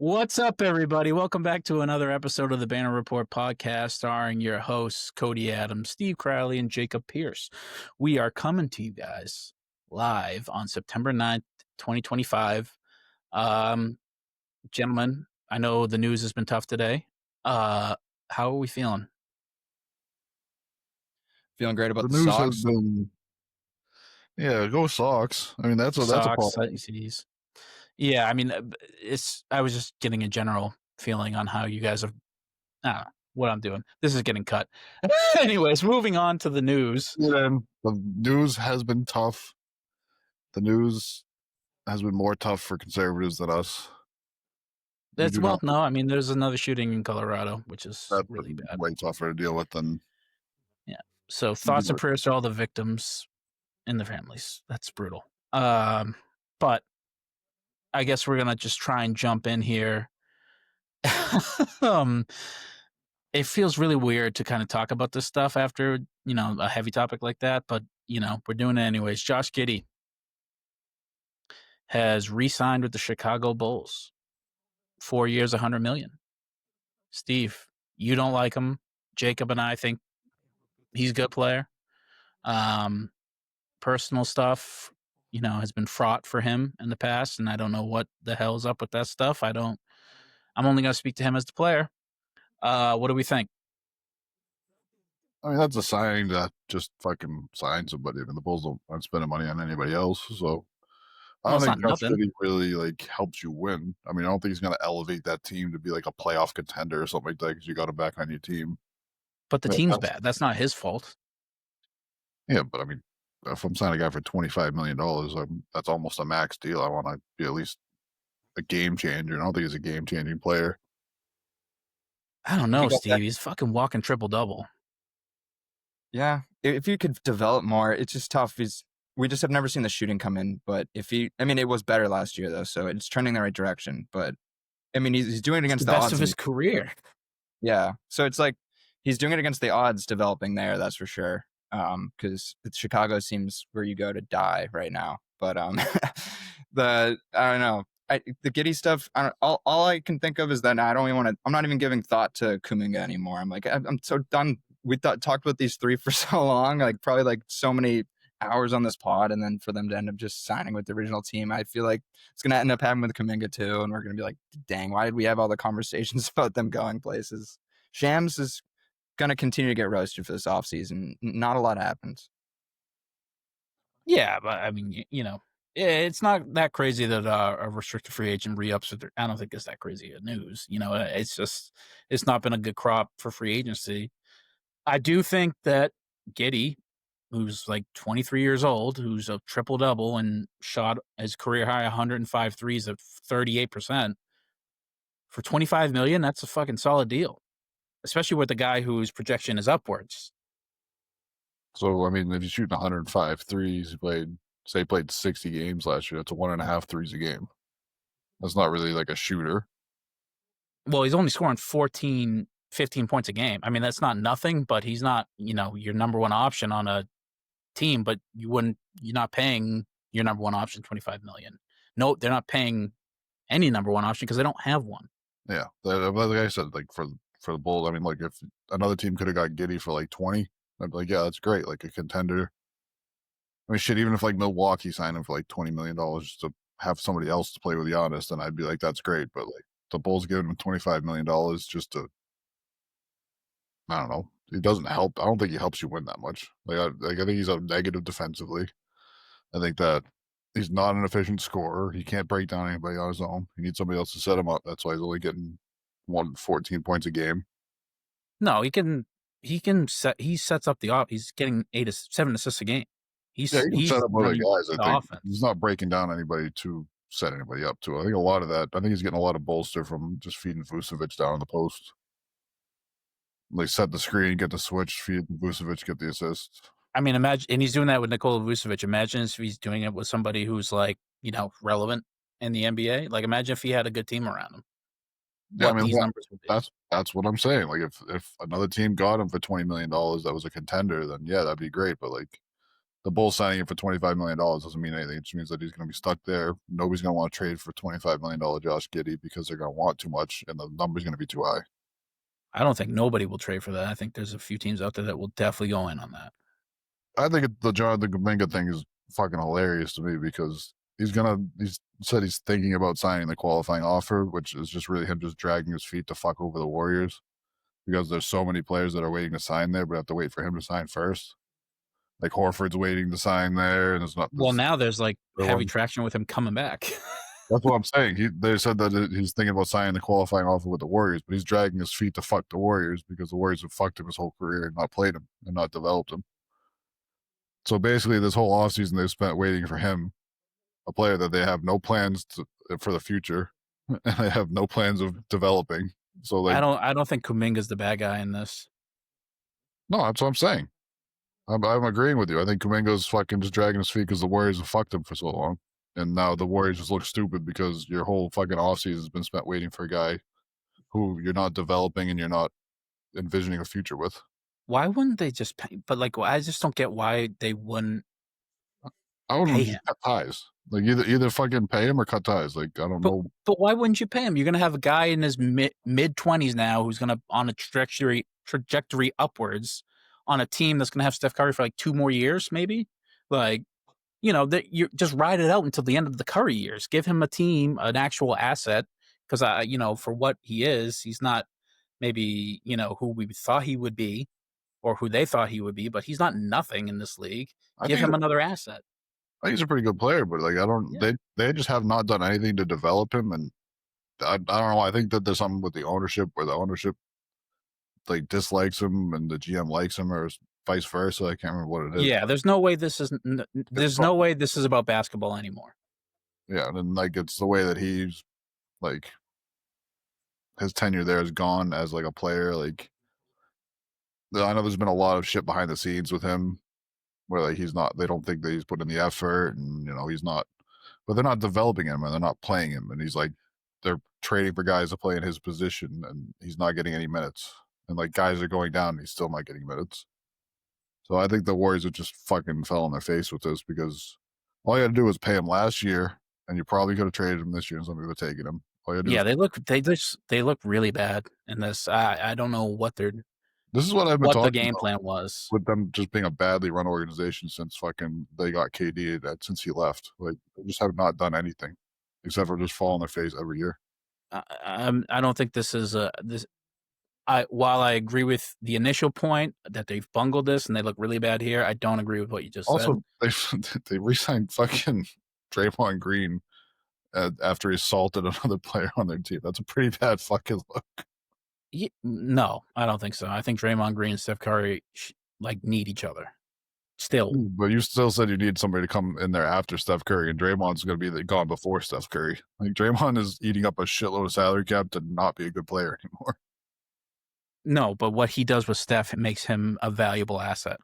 What's up, everybody? Welcome back to another episode of the Banner Report podcast, starring your hosts, Cody Adams, Steve Crowley, and Jacob Pierce. We are coming to you guys live on September 9th, 2025. Gentlemen, I know the news has been tough today. How are we feeling? Feeling great about The the news Sox. has been, go Sox. I mean, that's a Sox, problem. yeah, I mean, I was just getting a general feeling on how you guys have. I don't know what I'm doing. This is getting cut. Anyways, moving on to the news. The news has been tough. The news has been more tough for conservatives than us. There's another shooting in Colorado, which is really bad. Way tougher to deal with than. Yeah. So thoughts and prayers to all the victims and the families. That's brutal. But I guess we're gonna just try and jump in here. It feels really weird to kind of talk about this stuff after, a heavy topic like that, but we're doing it anyways. Josh Giddy has re-signed with the Chicago Bulls. 4 years, $100 million. Steve, you don't like him. Jacob and I think he's a good player. Personal stuff, has been fraught for him in the past, and I don't know what the hell's up with that stuff. I'm only going to speak to him as the player. What do we think? I mean, that's a sign that just fucking sign somebody. I mean, the Bulls aren't spending money on anybody else, so I don't think Josh Giddy really helps you win. I mean, I don't think he's going to elevate that team to be like a playoff contender or something like that because you got him back on your team. But the team's bad. That's not his fault. Yeah, but I mean, if I'm signing a guy for $25 million, that's almost a max deal. I want to be at least a game changer. I don't think he's a game changing player. I don't know, Steve. He's fucking walking triple double. Yeah, if you could develop more, it's just tough. We just have never seen the shooting come in. But it was better last year though, so it's trending the right direction. But I mean, he's doing it against the best odds of his career. Yeah, so it's like he's doing it against the odds, developing there. That's for sure. Because Chicago seems where you go to die right now. But I don't know. The Giddy stuff. All I can think of is that I don't even want to. I'm not even giving thought to Kuminga anymore. I'm like, I'm so done. We talked about these three for so long, probably so many hours on this pod, and then for them to end up just signing with the original team, I feel like it's gonna end up happening with Kuminga too, and we're gonna be like, dang, why did we have all the conversations about them going places? Shams is gonna continue to get roasted for this offseason. Not a lot happens. Yeah, but I mean, it's not that crazy that a restricted free agent re-ups. I don't think it's that crazy of news. It's not been a good crop for free agency. I do think that Giddy, who's like 23 years old, who's a triple-double and shot his career-high 105 threes at 38%, for $25 million, that's a fucking solid deal, especially with the guy whose projection is upwards. So, I mean, if he's shooting 105 threes, he played 60 games last year. That's 1.5 threes a game. That's not really like a shooter. Well, he's only scoring 15 points a game. I mean, that's not nothing, but he's not, your number one option on a team, but you're not paying your number one option $25 million. No, they're not paying any number one option because they don't have one. Yeah. Like I said, for the Bulls, I mean, if another team could have got Giddy for 20, I'd be like, yeah, that's great. Like a contender. I mean, shit, even if Milwaukee signed him for $20 million to have somebody else to play with Giannis, then I'd be like, that's great. But the Bulls giving him $25 million just to, I don't know. It doesn't help. I don't think he helps you win that much. I think he's a negative defensively. I think that he's not an efficient scorer. He can't break down anybody on his own. He needs somebody else to set him up. That's why he's only getting 14 points a game. No, he sets up the off. He's getting 7 assists a game. He's set up other guys. I think offense. He's not breaking down anybody to set anybody up to. I think a lot of that. I think he's getting a lot of bolster from just feeding Vucevic down in the post. Set the screen, get the switch, feed Vucevic, get the assist. I mean, imagine, and he's doing that with Nikola Vucevic. Imagine if he's doing it with somebody who's relevant in the NBA. Imagine if he had a good team around him. Yeah, I mean, numbers would be. That's what I'm saying. If another team got him for $20 million that was a contender, then yeah, that'd be great. But the Bulls signing him for $25 million doesn't mean anything. It just means that he's going to be stuck there. Nobody's going to want to trade for $25 million Josh Giddy because they're going to want too much, and the number's going to be too high. I don't think nobody will trade for that. I think there's a few teams out there that will definitely go in on that. I think the Kuminga thing is fucking hilarious to me because he's said he's thinking about signing the qualifying offer, which is just really him just dragging his feet to fuck over the Warriors because there's so many players that are waiting to sign there, but have to wait for him to sign first. Like Horford's waiting to sign there, and it's not. Well, now there's like heavy traction with him coming back. That's what I'm saying. They said that he's thinking about signing the qualifying offer with the Warriors, but he's dragging his feet to fuck the Warriors because the Warriors have fucked him his whole career and not played him and not developed him. So basically, this whole offseason they've spent waiting for him, a player that they have no plans for the future, and they have no plans of developing. So like, I don't think Kuminga's the bad guy in this. No, that's what I'm saying. I'm agreeing with you. I think Kuminga's fucking just dragging his feet because the Warriors have fucked him for so long. And now the Warriors just look stupid because your whole fucking offseason has been spent waiting for a guy who you're not developing and you're not envisioning a future with. Why wouldn't they just pay? But like, I just don't get why they wouldn't. I wouldn't cut ties. Like either fucking pay him or cut ties. Like I don't know. But why wouldn't you pay him? You're gonna have a guy in his mid 20s now who's gonna on a trajectory upwards on a team that's gonna have Steph Curry for like 2 more years, maybe. Like, you know, that you just ride it out until the end of the Curry years. Give him a team, an actual asset, because you know, for what he is, he's not maybe, you know, who we thought he would be or who they thought he would be, but he's not nothing in this league. Give him another asset. I think he's a pretty good player, but like I don't, they just have not done anything to develop him, and I don't know. I think that there's something with the ownership where the ownership like dislikes him and the GM likes him, or vice versa. I can't remember what it is. Yeah, there's no way this is. There's no way this is about basketball anymore. Yeah, and like it's the way that he's like his tenure there is gone as like a player. Like I know there's been a lot of shit behind the scenes with him where like he's not, they don't think that he's putting in the effort, and you know he's not, but they're not developing him and they're not playing him, and he's like they're trading for guys to play in his position and he's not getting any minutes, and like guys are going down and he's still not getting minutes. So I think the Warriors have just fucking fell on their face with this because all you had to do was pay him last year, and you probably could have traded him this year and somebody would have taken him. Yeah, they look really bad in this. I don't know what they're. This is what I've been talking the game about plan was with them just being a badly run organization since fucking they got KD since he left. Like they just have not done anything except for just fall on their face every year. I don't think this is this. While I agree with the initial point that they've bungled this and they look really bad here, I don't agree with what you just said. Also, they re-signed fucking Draymond Green after he assaulted another player on their team. That's a pretty bad fucking look. No, I don't think so. I think Draymond Green and Steph Curry need each other still. But you still said you need somebody to come in there after Steph Curry, and Draymond's going to be gone before Steph Curry. Like Draymond is eating up a shitload of salary cap to not be a good player anymore. No, but what he does with Steph, it makes him a valuable asset.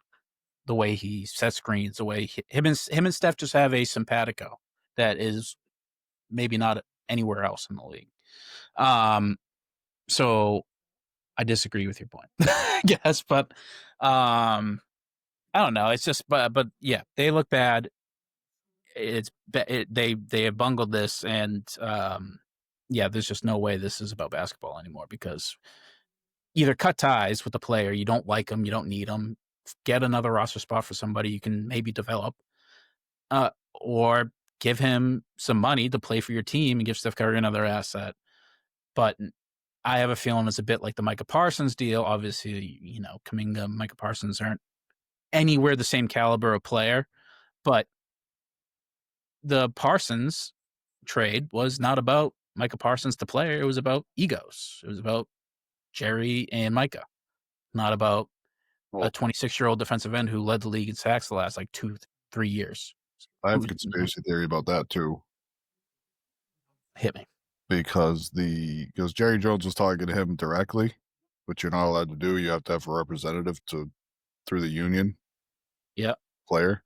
The way he sets screens, the way him and Steph just have a simpatico that is maybe not anywhere else in the league. So I disagree with your point, I guess, but I don't know. It's just, but yeah, they look bad. They have bungled this, and yeah, there's just no way this is about basketball anymore because either cut ties with the player, you don't like them, you don't need them, get another roster spot for somebody you can maybe develop, or give him some money to play for your team and give Steph Curry another asset. But I have a feeling it's a bit like the Micah Parsons deal. Obviously, you know, Kuminga, Micah Parsons aren't anywhere the same caliber of player, but the Parsons trade was not about Micah Parsons, the player. It was about egos. It was about Jerry and Micah, not about a 26-year-old defensive end who led the league in sacks the last 2-3 years. I have a conspiracy theory about that too. Hit me. Because Jerry Jones was talking to him directly, which you're not allowed to do. You have to have a representative through the union. Yeah. Player.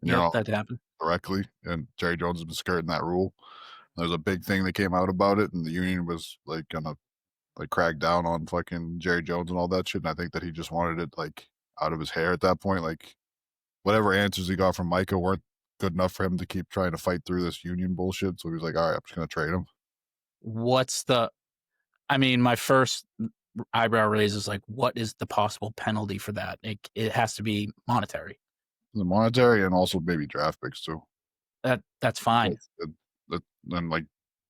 And yeah, that happened directly. And Jerry Jones has been skirting that rule. There's a big thing that came out about it, and the union was gonna crack down on fucking Jerry Jones and all that shit. And I think that he just wanted it out of his hair at that point. whatever answers he got from Micah weren't good enough for him to keep trying to fight through this union bullshit. So he was like, all right, I'm just going to trade him. My first eyebrow raise is like, what is the possible penalty for that? It has to be monetary. The monetary and also maybe draft picks too. That's fine. Then like,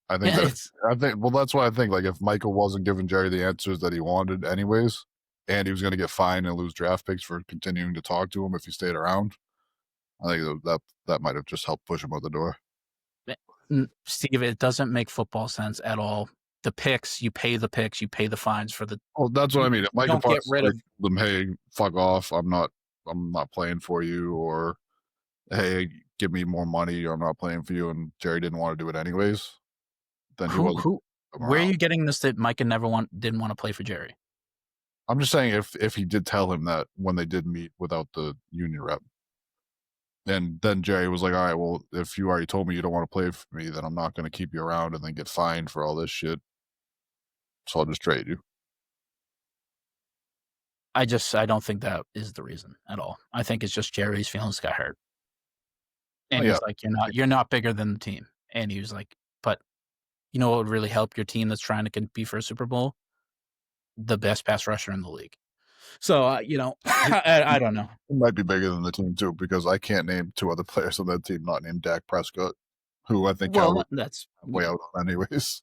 I think that's why I think like if Michael wasn't giving Jerry the answers that he wanted anyways, and he was going to get fined and lose draft picks for continuing to talk to him if he stayed around, I think that might have just helped push him out the door. Steve, it doesn't make football sense at all. The picks, you pay the fines for the. Oh, that's what I mean. If Michael don't get rid of them, hey, fuck off. I'm not playing for you, or hey, give me more money, or I'm not playing for you, and Jerry didn't want to do it anyways. Then he wasn't. Where are you getting this that Micah didn't want to play for Jerry? I'm just saying if he did tell him that when they did meet without the union rep, and then Jerry was like, all right, well, if you already told me you don't want to play for me, then I'm not going to keep you around and then get fined for all this shit. So I'll just trade you. I don't think that is the reason at all. I think it's just Jerry's feelings got hurt. And he's like, you're not bigger than the team. And he was like, but you know what would really help your team that's trying to compete for a Super Bowl? The best pass rusher in the league. So, I don't know. It might be bigger than the team too, because I can't name two other players on that team not named Dak Prescott, who I think that's way out anyways.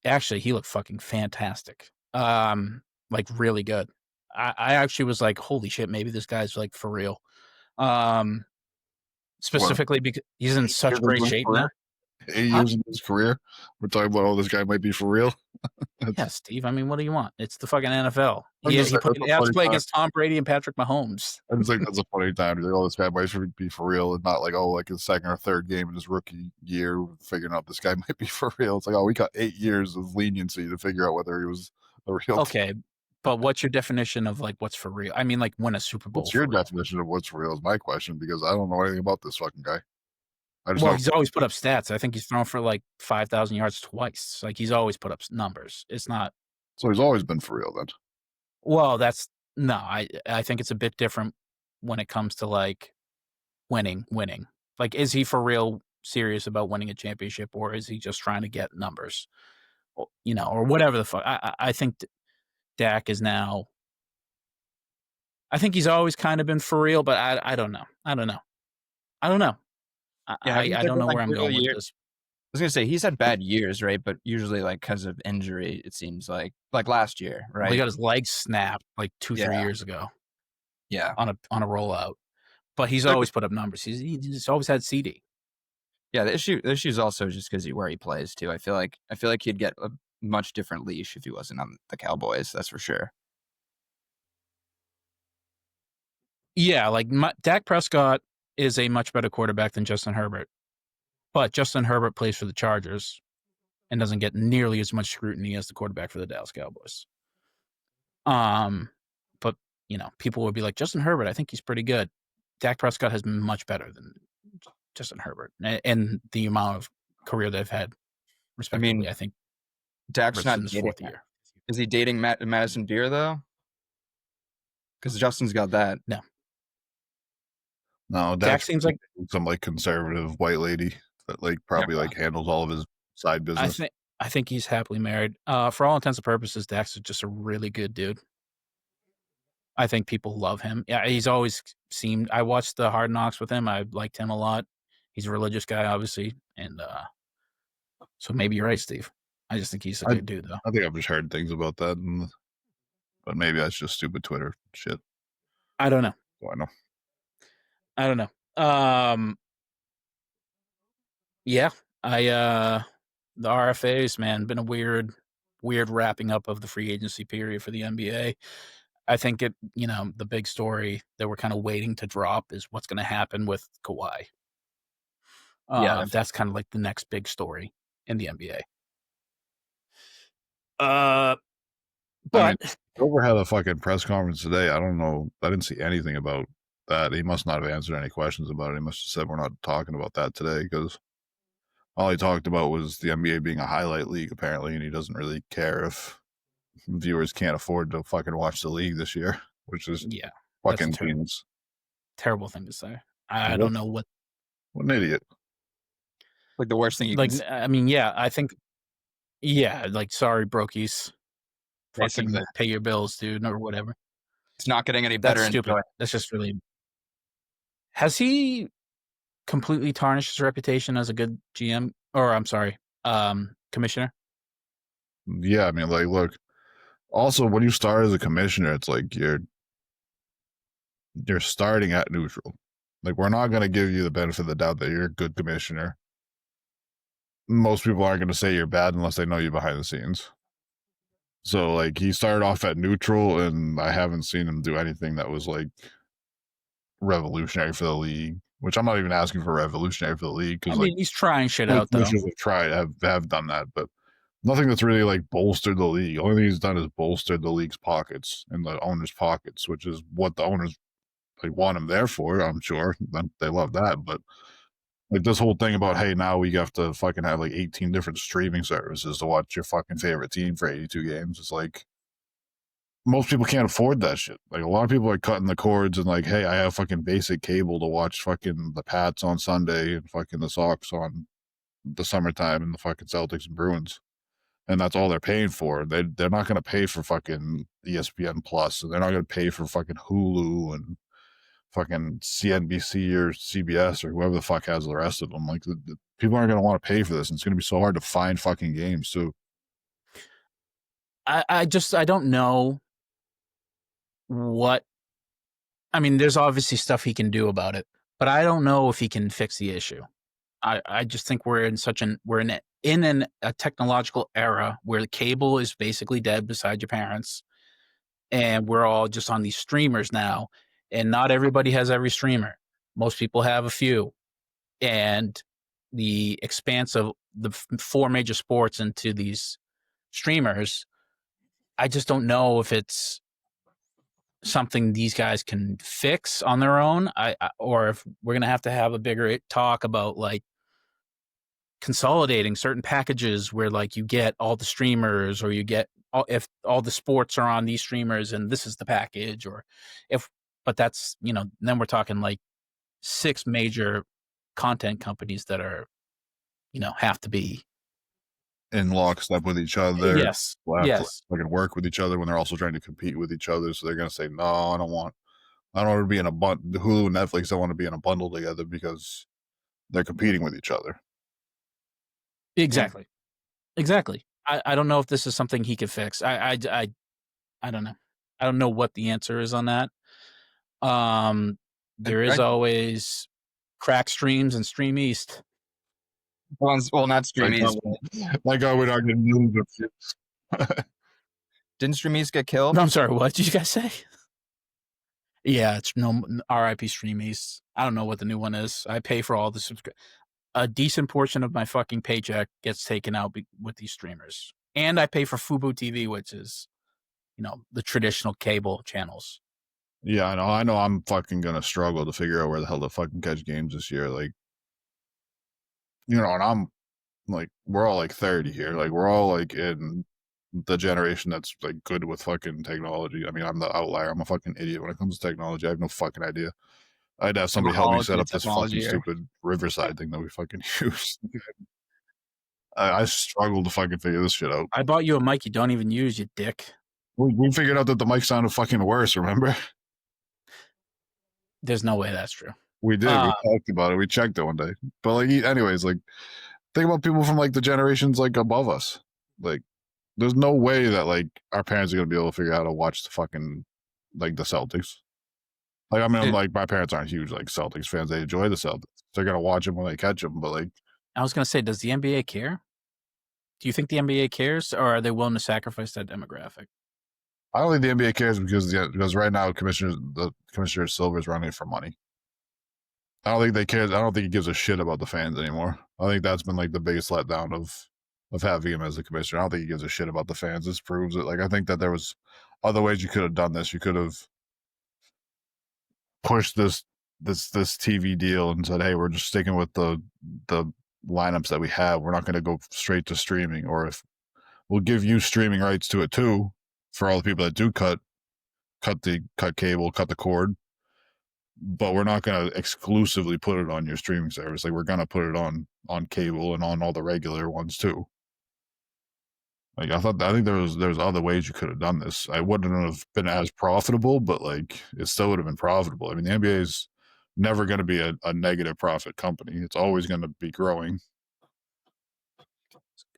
Actually, he looked fucking fantastic. Like really good. I actually was like, holy shit, maybe this guy's like for real. Specifically because he's in such great shape now. 8 years in his career, we're talking about, this guy might be for real. Yeah, Steve. I mean, what do you want? It's the fucking NFL. He has to play against Tom Brady and Patrick Mahomes. I just think that's a funny time. He's like, this guy might be for real, and not like, like his second or third game in his rookie year, figuring out this guy might be for real. It's like, we got 8 years of leniency to figure out whether he was a real. Okay, but what's your definition of like what's for real? I mean, like win a Super Bowl. What's your definition of what's for real is my question, because I don't know anything about this fucking guy. He's always put up stats. I think he's thrown for like 5,000 yards twice. Like he's always put up numbers. It's not. So he's always been for real then. Well, I think it's a bit different when it comes to like winning. Like, is he for real serious about winning a championship, or is he just trying to get numbers? Or whatever the fuck. I think Dak is now. I think he's always kind of been for real, but I don't know. I don't know. I don't know where I'm going with this. I was gonna say he's had bad years, right? But usually, like because of injury, it seems like last year, right? He got his leg snapped like 2-3 years ago. Yeah, on a rollout, but he's always put up numbers. He's always had CD. Yeah, the issue is also just because where he plays too. I feel like he'd get a much different leash if he wasn't on the Cowboys. That's for sure. Yeah, like Dak Prescott is a much better quarterback than Justin Herbert. But Justin Herbert plays for the Chargers and doesn't get nearly as much scrutiny as the quarterback for the Dallas Cowboys. But, people would be like, Justin Herbert, I think he's pretty good. Dak Prescott has been much better than Justin Herbert. And the amount of career they've had, respectively, I think. Dak's not in his fourth year. Is he dating Madison Beer, though? Because Justin's got that. No, Dak seems like some like conservative white lady that like probably like handles all of his side business. I think he's happily married. For all intents and purposes, Dak's just a really good dude. I think people love him. Yeah, he's always seemed. I watched the Hard Knocks with him. I liked him a lot. He's a religious guy, obviously, and so maybe you're right, Steve. I just think he's a good dude, though. I think I've just heard things about that, but maybe that's just stupid Twitter shit. I don't know. Oh, I know. I don't know. Yeah, the RFAs, man, been a weird wrapping up of the free agency period for the NBA. I think the big story that we're kind of waiting to drop is what's going to happen with Kawhi. That's kind of like the next big story in the NBA. But Silver had a fucking press conference today. I don't know. I didn't see anything about that. He must not have answered any questions about it. He must have said we're not talking about that today, because all he talked about was the NBA being a highlight league, apparently, and he doesn't really care if viewers can't afford to fucking watch the league this year, which is fucking genius. terrible thing to say. I What? don't know what. What an idiot. Like the worst thing you Like, can say. I mean, yeah, I think, yeah, like, sorry, brokies. Fucking Basically. pay your bills, dude, or whatever. It's not getting any better. That's stupid. Enjoy. That's just really. Has he completely tarnished his reputation as a good GM? Or I'm sorry, commissioner? Yeah, I mean, like, look. Also, when you start as a commissioner, it's like you're starting at neutral. Like, we're not going to give you the benefit of the doubt that you're a good commissioner. Most people aren't going to say you're bad unless they know you behind the scenes. So, like, he started off at neutral, and I haven't seen him do anything that was, like, revolutionary for the league, which I'm not even asking for revolutionary for the league. I Because, mean, like, he's trying shit out, though. have done that, but nothing that's really, like, bolstered the league. The only thing he's done is bolstered the league's pockets and the owners' pockets, which is what the owners want him there for, I'm sure. They love that, but like this whole thing about, hey, now we have to fucking have like 18 different streaming services to watch your fucking favorite team for 82 games. It's like most people can't afford that shit. Like a lot of people are cutting the cords and like, hey, I have fucking basic cable to watch fucking the Pats on Sunday and fucking the Sox on the summertime and the fucking Celtics and Bruins. And that's all they're paying for. They're not going to pay for fucking ESPN Plus, and they're not going to pay for fucking Hulu and fucking CNBC or CBS or whoever the fuck has the rest of them. Like, the people aren't going to want to pay for this. And it's going to be so hard to find fucking games too. I don't know what. I mean, there's obviously stuff he can do about it, but I don't know if he can fix the issue. I just think we're in a technological era where the cable is basically dead beside your parents, and we're all just on these streamers now, and not everybody has every streamer. Most people have a few, and the expanse of the four major sports into these streamers, I just don't know if it's something these guys can fix on their own. Or if we're gonna have to have a bigger talk about like consolidating certain packages where like you get all the streamers, or you get if all the sports are on these streamers and this is the package, or but that's, then we're talking like 6 major content companies that are, have to be in lockstep with each other. Yes. We'll have Yes. to fucking work with each other when they're also trying to compete with each other. So they're going to say, no, I don't want to be in a bundle. Hulu and Netflix don't want to be in a bundle together because they're competing with each other. Exactly. I don't know if this is something he could fix. I don't know. I don't know what the answer is on that. There is always crack streams and Stream East. Well, not Stream East. Like, we're not going to move. Didn't Stream East get killed? No, I'm sorry. What did you guys say? Yeah, it's no RIP Stream East. I don't know what the new one is. I pay for all the a decent portion of my fucking paycheck gets taken out with these streamers, and I pay for Fubo TV, which is, the traditional cable channels. Yeah, I know. I'm fucking gonna struggle to figure out where the hell to fucking catch games this year. Like, and I'm like, we're all like 30 here. Like, we're all like in the generation that's like good with fucking technology. I mean, I'm the outlier. I'm a fucking idiot when it comes to technology. I have no fucking idea. I'd have somebody help me set up this fucking stupid Riverside thing that we fucking use. I struggle to fucking figure this shit out. I bought you a mic you don't even use, you dick. We figured out that the mic sounded fucking worse, remember? There's no way that's true. We did. We talked about it. We checked it one day. But like, anyways, like, think about people from like the generations like above us. Like, there's no way that like our parents are gonna be able to figure out how to watch the fucking like the Celtics. Like, I mean, like, my parents aren't huge like Celtics fans. They enjoy the Celtics. They're gonna watch them when they catch them. But like, I was gonna say, does the NBA care? Do you think the NBA cares, or are they willing to sacrifice that demographic? I don't think the NBA cares because right now Commissioner Silver is running it for money. I don't think they care. I don't think he gives a shit about the fans anymore. I think that's been like the biggest letdown of having him as the commissioner. I don't think he gives a shit about the fans. This proves it. Like, I think that there was other ways you could have done this. You could have pushed this TV deal and said, hey, we're just sticking with the lineups that we have. We're not going to go straight to streaming, or if we'll give you streaming rights to it too, for all the people that do cut cable, cut the cord. but we're not going to exclusively put it on your streaming service. Like, we're going to put it on cable and on all the regular ones too. Like, I think there was other ways you could have done this. I wouldn't have been as profitable, but like it still would have been profitable. I mean, the NBA is never going to be a negative profit company. It's always going to be growing.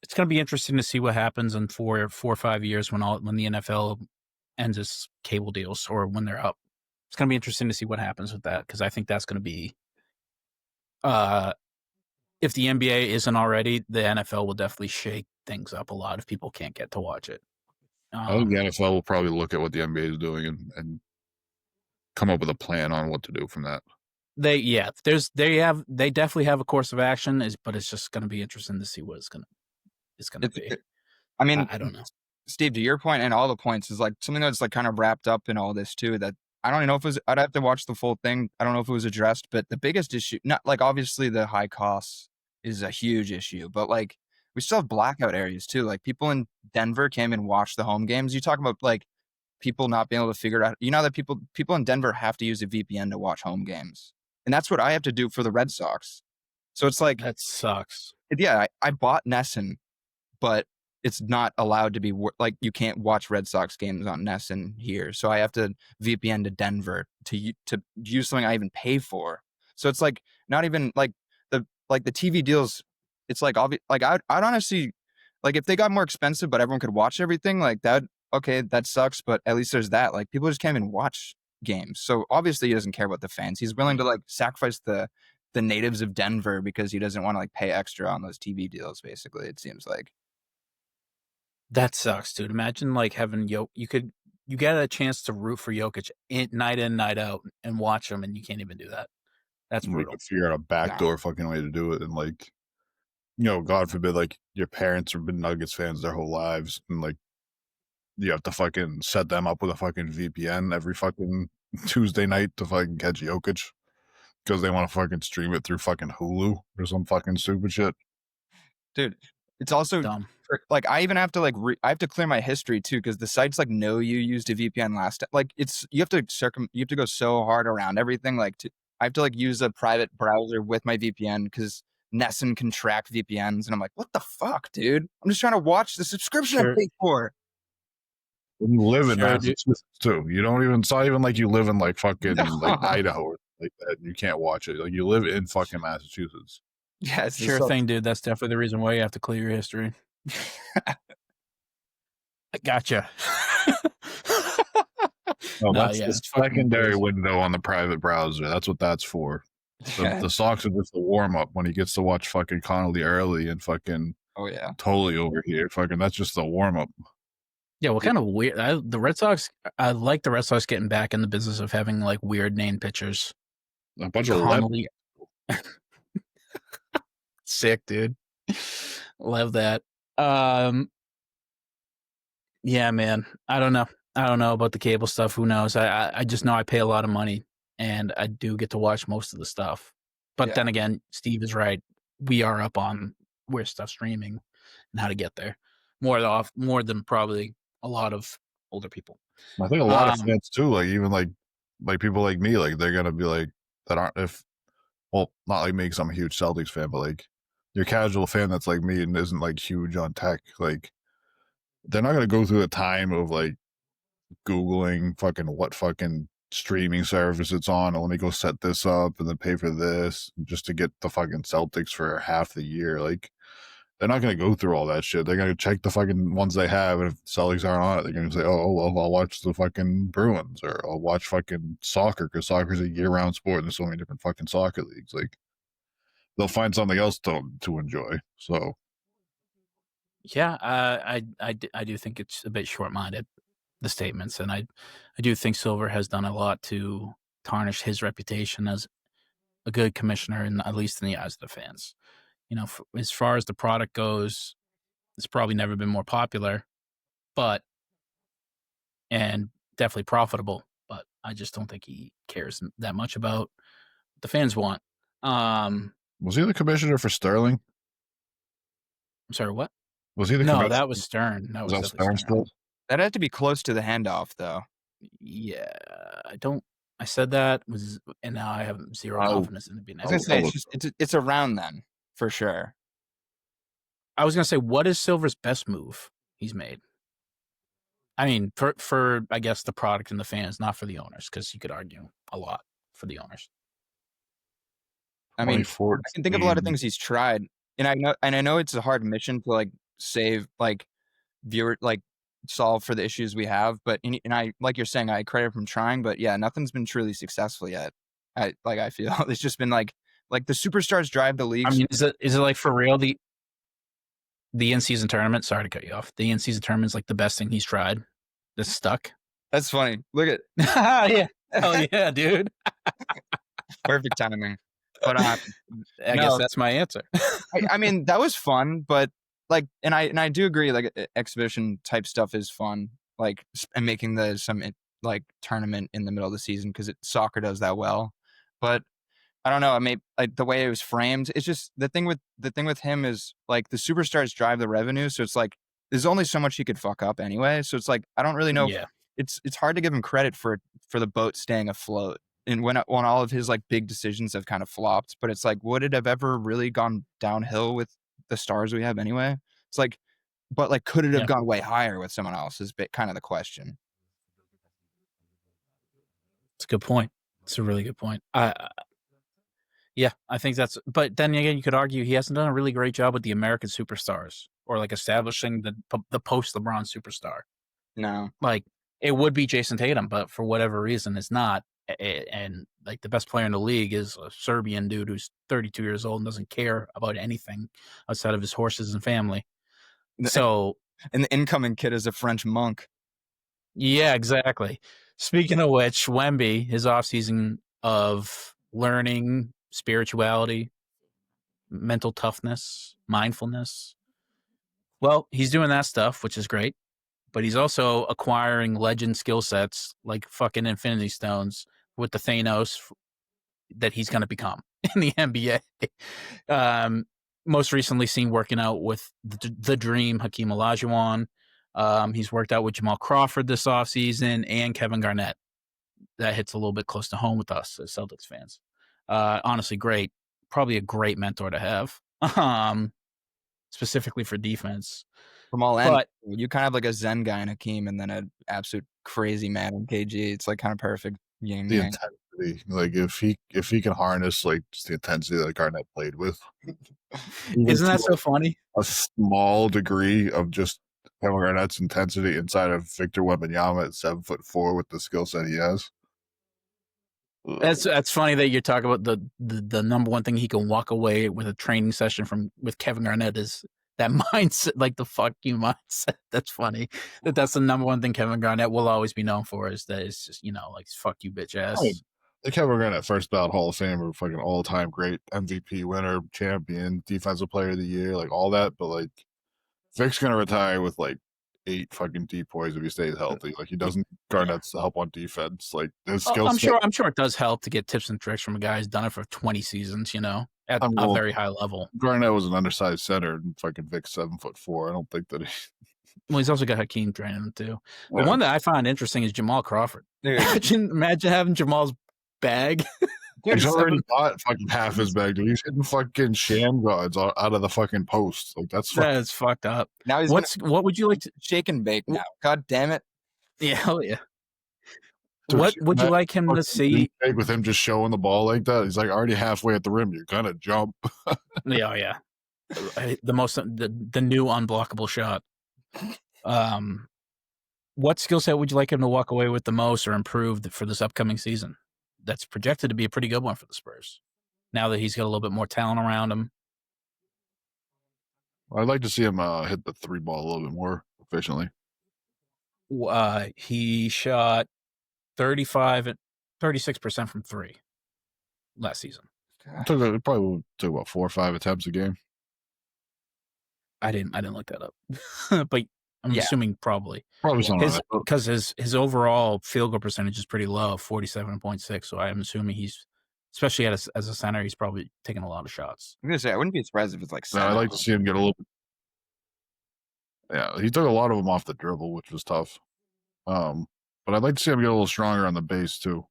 It's going to be interesting to see what happens in 4 or 5 years when the NFL ends its cable deals or when they're up. It's going to be interesting to see what happens with that, because I think that's going to be, if the NBA isn't already, the NFL will definitely shake things up a lot if people can't get to watch it. I think the NFL will probably look at what the NBA is doing and come up with a plan on what to do from that. They definitely have a course of action, but it's just going to be interesting to see what it's going to be. I mean, I don't know. Steve, to your point and all the points is like something that's like kind of wrapped up in all this too, that I don't even know if it was, I'd have to watch the full thing. I don't know if it was addressed, but the biggest issue, not like obviously the high costs is a huge issue, but like we still have blackout areas too. Like people in Denver came and watched the home games. You talk about like people not being able to figure it out. You know that people in Denver have to use a VPN to watch home games. And that's what I have to do for the Red Sox. So it's like, that sucks. Yeah, I bought Nesson, but it's not allowed to be like you can't watch Red Sox games on Nesson here. So I have to VPN to Denver to use something I even pay for. So it's like not even like the TV deals. It's like like I'd honestly like if they got more expensive, but everyone could watch everything like that. Okay, that sucks, but at least there's that. Like people just can't even watch games. So obviously he doesn't care about the fans. He's willing to like sacrifice the natives of Denver because he doesn't want to like pay extra on those TV deals. Basically, it seems like. That sucks, dude. Imagine like having you get a chance to root for Jokic night in, night out, and watch him, and you can't even do that. That's We brutal. could figure out a backdoor fucking way to do it, and like, God forbid, like your parents have been Nuggets fans their whole lives, and like you have to fucking set them up with a fucking VPN every fucking Tuesday night to fucking catch Jokic because they want to fucking stream it through fucking Hulu or some fucking stupid shit. Dude, it's also dumb. Like I even have to like I have to clear my history too because the sites like know you used a VPN last time. Like it's you have to go so hard around everything. Like I have to like use a private browser with my VPN because Nesson can track VPNs, and I'm like, what the fuck, dude? I'm just trying to watch the subscription I paid for. You live in Massachusetts too. You don't even. It's not even like you live in like fucking like Idaho or like that. You can't watch it. Like you live in fucking Massachusetts. Yes, sure thing, dude. That's definitely the reason why you have to clear your history. I gotcha. That's the secondary window on the private browser. That's what that's for. The socks are just the warm up when he gets to watch fucking Connolly early and fucking totally over here. Fucking that's just the warm up. Yeah, what kind of weird? The Red Sox. I like the Red Sox getting back in the business of having like weird named pitchers. A bunch of Connolly. Sick, dude. Love that. Yeah, man. I don't know about the cable stuff. Who knows? I just know I pay a lot of money and I do get to watch most of the stuff. But then again, Steve is right. We are up on where stuff's streaming and how to get there more than probably a lot of older people. I think a lot of fans too, like even like people like me, like they're gonna be like that aren't not like me because I'm a huge Celtics fan, but like your casual fan that's like me and isn't like huge on tech, like they're not gonna go through the time of like Googling fucking what fucking streaming service it's on, and let me go set this up and then pay for this just to get the fucking Celtics for half the year. Like they're not going to go through all that shit. They're going to check the fucking ones they have, and if Celtics aren't on it, they're going to say, oh, well, I'll watch the fucking Bruins, or I'll watch fucking soccer, because soccer's a year-round sport, and there's so many different fucking soccer leagues. Like, they'll find something else to enjoy, so. Yeah, I do think it's a bit short-minded, the statements, and I do think Silver has done a lot to tarnish his reputation as a good commissioner, and at least in the eyes of the fans. As far as the product goes, it's probably never been more popular, and definitely profitable. But I just don't think he cares that much about what the fans want. Was he the commissioner for Sterling? I'm sorry, what? Was he the commissioner? No, that was Stern. That was Stern still? That had to be close to the handoff, though. Yeah, I don't I said that was, and now I have zero Oh. confidence in it being I was gonna accurate. say it's around then for sure. I was gonna say, what is Silver's best move he's made? I mean, for I guess the product and the fans, not for the owners, because you could argue a lot for the owners. I mean, I 2014. can think of a lot of things he's tried, and I know it's a hard mission to like save like viewer like solve for the issues we have, but and I like you're saying I credit him trying, but yeah, nothing's been truly successful yet. I feel it's just been like the superstars drive the league. I mean, is it like for real the in-season tournament? Sorry to cut you off. The in-season tournament's like the best thing he's tried. That's stuck. That's funny. Look at Yeah, hell yeah, dude. perfect timing. But I guess that's my answer. I mean, that was fun, but like, and I do agree, like exhibition type stuff is fun, like and making some like tournament in the middle of the season because soccer does that well. But I don't know. I mean, like the way it was framed, it's just the thing with him is like the superstars drive the revenue, so it's like there's only so much he could fuck up anyway. So it's like I don't really know. Yeah. It's hard to give him credit for the boat staying afloat. And when all of his like big decisions have kind of flopped, but it's like, would it have ever really gone downhill with the stars we have anyway? It's like, but like, could it have gone way higher with someone else? Is kind of the question. It's a good point. It's a really good point. Yeah, I think that's. But then again, you could argue he hasn't done a really great job with the American superstars or like establishing the post LeBron superstar. No, like it would be Jason Tatum, but for whatever reason, it's not. And like the best player in the league is a Serbian dude who's 32 years old and doesn't care about anything outside of his horses and family. So, and the incoming kid is a French monk. Yeah, exactly. Speaking of which, Wemby, his offseason of learning spirituality, mental toughness, mindfulness. Well, he's doing that stuff, which is great, but he's also acquiring legend skill sets like fucking Infinity Stones with the Thanos that he's going to become in the NBA. Most recently seen working out with the Dream, Hakeem Olajuwon. He's worked out with Jamal Crawford this offseason and Kevin Garnett. That hits a little bit close to home with us as Celtics fans. Honestly, great. Probably a great mentor to have, specifically for defense. From all ends, you kind of like a Zen guy in Hakeem and then an absolute crazy man in KG. It's like kind of perfect. The intensity, like if he can harness like just the intensity that Garnett played with, isn't that so funny? A small degree of just Kevin Garnett's intensity inside of Victor Wembanyama at 7'4" with the skill set he has. That's funny that you're talking about the number one thing he can walk away with a training session with Kevin Garnett is that mindset, like the fuck you mindset. That's funny. That's the number one thing Kevin Garnett will always be known for is that it's just, like fuck you bitch ass. The Kevin Garnett first ballot Hall of Famer, fucking all time great MVP winner, champion, defensive player of the year, like all that. But like Vic's gonna retire with like 8 fucking depoys if he stays healthy. Like he doesn't Garnett's help on defense. Like his skill I'm sure it does help to get tips and tricks from a guy who's done it for 20 seasons, at a very high level. Garnett was an undersized center and fucking Vic's 7'4". I don't think that he Well, he's also got Hakeem training him too. But one that I find interesting is Jamal Crawford. Imagine having Jamal's bag. He's already bought fucking half his bag, dude. He's hitting fucking sham guards out of the fucking post. Like that's fucked up. Now he's what would you like to shake and bake now? God damn it! Yeah, hell yeah. Dude, what would you like him to see? With him just showing the ball like that, he's like already halfway at the rim. You're gonna jump. Yeah. The new unblockable shot. What skill set would you like him to walk away with the most or improve for this upcoming season? That's projected to be a pretty good one for the Spurs. Now that he's got a little bit more talent around him. I'd like to see him hit the 3 ball a little bit more efficiently. He shot 36% from 3 last season. It probably took about 4 or 5 attempts a game. I didn't look that up, but I'm assuming probably something because his overall field goal percentage is pretty low, 47.6. So I'm assuming he's, especially as a center, he's probably taking a lot of shots. I'm gonna say I wouldn't be surprised if it's like 7. I'd like to see him get a little. Yeah, he took a lot of them off the dribble, which was tough. But I'd like to see him get a little stronger on the base too.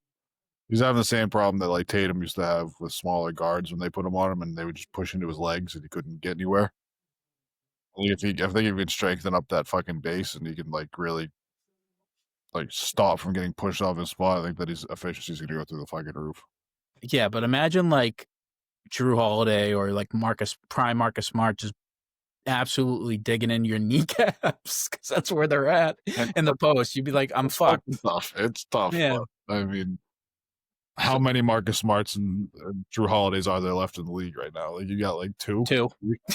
He's having the same problem that like Tatum used to have with smaller guards when they put him on him and they would just push into his legs and he couldn't get anywhere. I think if he can strengthen up that fucking base and he can like really like stop from getting pushed off his spot, I think that his efficiency is going to go through the fucking roof. Yeah, but imagine like Drew Holiday or like Marcus Smart just absolutely digging in your kneecaps because that's where they're at in the post. You'd be like, I'm fucked. It's tough. Yeah. I mean, how many Marcus Smarts and Drew Holidays are there left in the league right now? Like you got like two.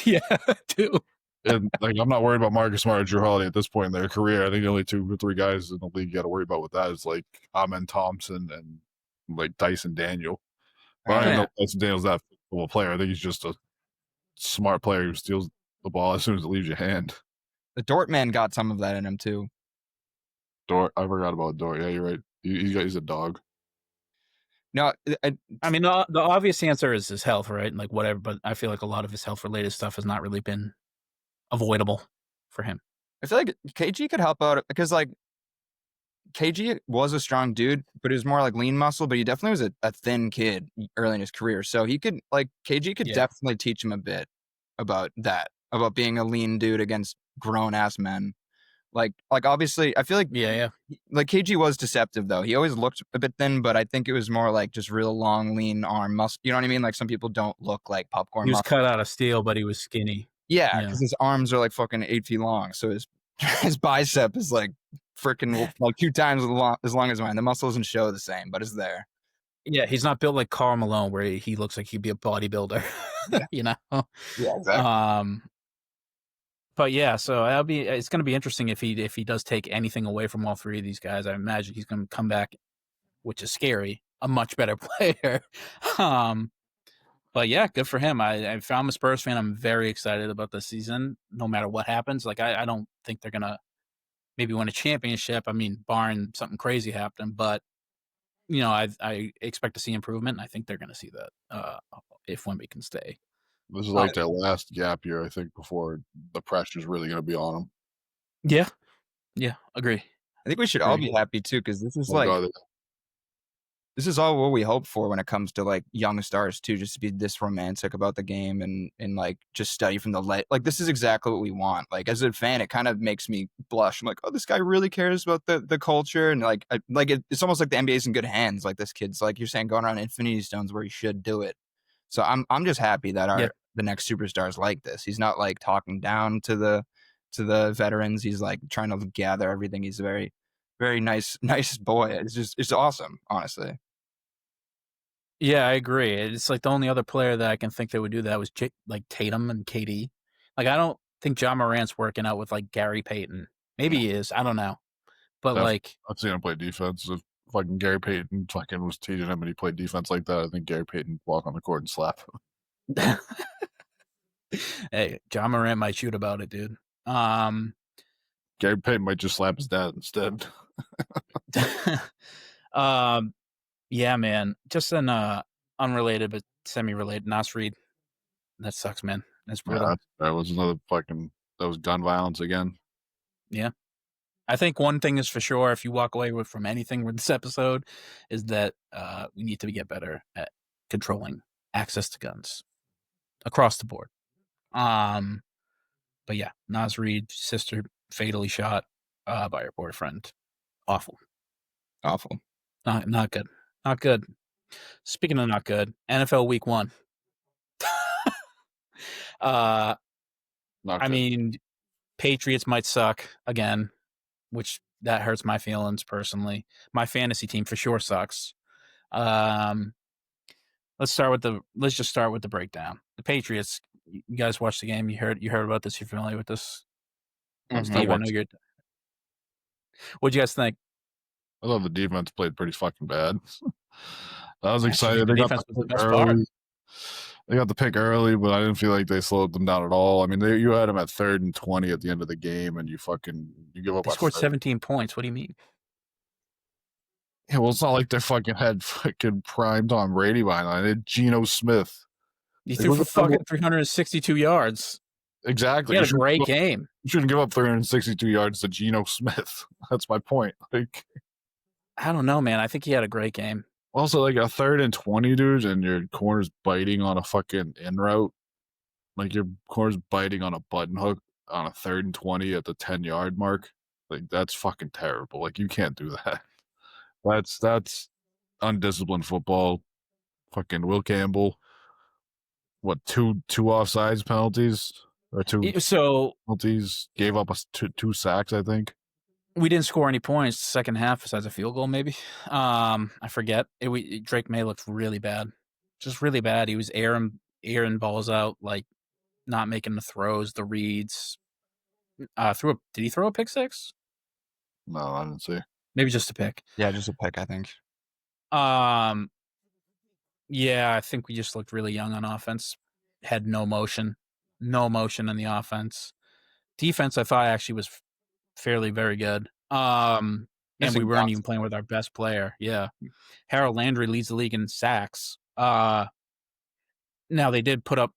Yeah, two. And like I'm not worried about Marcus Smart or Drew Holiday at this point in their career. I think the only 2 or 3 guys in the league you got to worry about with that is like Amen Thompson and like Dyson Daniel. But I don't know if Dyson Daniel's that of a player. I think he's just a smart player who steals the ball as soon as it leaves your hand. The Dort man got some of that in him too. Dort, I forgot about Dort. Yeah, you're right. He's a dog. No, I mean the obvious answer is his health, right? Like whatever, but I feel like a lot of his health related stuff has not really been avoidable for him. I feel like KG could help out because like KG was a strong dude, but he was more like lean muscle, but he definitely was a thin kid early in his career. So he could like KG could definitely teach him a bit about that, about being a lean dude against grown ass men. Like obviously I feel like like KG was deceptive though. He always looked a bit thin, but I think it was more like just real long, lean arm muscle. You know what I mean? Like some people don't look like popcorn. He was cut out of steel, but he was skinny. Yeah, because his arms are like fucking 8 feet long. So his bicep is like freaking like 2 times as long as mine. The muscle doesn't show the same, but it's there. Yeah, he's not built like Karl Malone, where he looks like he'd be a bodybuilder. You know. Yeah, exactly. But yeah, so it's going to be interesting if he does take anything away from all 3 of these guys. I imagine he's going to come back, which is scary, a much better player. But yeah, good for him. If I'm a Spurs fan, I'm very excited about this season, no matter what happens. Like I don't think they're gonna maybe win a championship. I mean, barring something crazy happening, but you know, I expect to see improvement. I think they're gonna see that if Wemby can stay. This is like their last gap year, I think, before the pressure's really going to be on them. Yeah, agree. I think we should all be happy too, because this is this is all what we hope for when it comes to like young stars too, just to be this romantic about the game and like just study from the light. Like this is exactly what we want. Like as a fan, it kind of makes me blush. I'm like, oh, this guy really cares about the culture, and like it's almost like the NBA's in good hands. Like this kid's like you're saying going around Infinity Stones where he should do it. So I'm just happy that the next superstar is like this. He's not like talking down to the veterans. He's like trying to gather everything. He's a very, very nice boy. It's awesome, honestly. Yeah, I agree. It's like the only other player that I can think that would do that was like Tatum and KD. Like I don't think John Morant's working out with like Gary Payton. Maybe he is. I don't know. But like I've seen him play defense. If fucking Gary Payton fucking was teaching him and he played defense like that, I think Gary Payton would walk on the court and slap him. Hey, John Morant might shoot about it, dude. Gary Payton might just slap his dad instead. Yeah, man. Just an unrelated but semi-related. Nas Reed. That sucks, man. That's brutal. Yeah, that was another that was gun violence again. Yeah. I think one thing is for sure, if you walk away from anything with this episode, is that we need to get better at controlling access to guns across the board. But yeah, Nas Reed's sister fatally shot by her boyfriend. Awful. Not good. Not good. Speaking of not good, NFL Week 1. I mean, Patriots might suck again, which that hurts my feelings personally. My fantasy team for sure sucks. Let's just start with the breakdown. The Patriots. You guys watched the game. You heard about this. You're familiar with this? Mm-hmm. Steve, I know you're. What'd you guys think? I thought the defense played pretty fucking bad. I was excited. The defense was the best part. They got the pick early, but I didn't feel like they slowed them down at all. I mean, you had them at 3rd and 20 at the end of the game, and you give up. They scored 17 points. What do you mean? Yeah, well, it's not like they fucking had fucking prime Tom Brady behind them. They had Geno Smith. He threw for fucking 362 yards. Exactly. He had a great game. You shouldn't give up 362 yards to Geno Smith. That's my point. Like, I don't know, man. I think he had a great game. Also, like a 3rd and 20, dude, and your corner's biting on a fucking in route. Like your corner's biting on a button hook on a 3rd and 20 at the 10-yard mark. Like that's fucking terrible. Like you can't do that. That's undisciplined football. Fucking Will Campbell. What, two offsides penalties or two So penalties? Gave up two sacks, I think. we didn't score any points second half besides a field goal, maybe. I forget. Drake May looked really bad, just really bad. He was airing balls out, like not making the throws, the reads. Did he throw a pick six? No, I didn't see. Maybe just a pick. Yeah, just a pick, I think. Yeah, I think we just looked really young on offense. Had no motion in the offense. Defense, I thought actually was fairly very good. And we weren't even playing with our best player. Yeah, Harold Landry leads the league in sacks. Now they did put up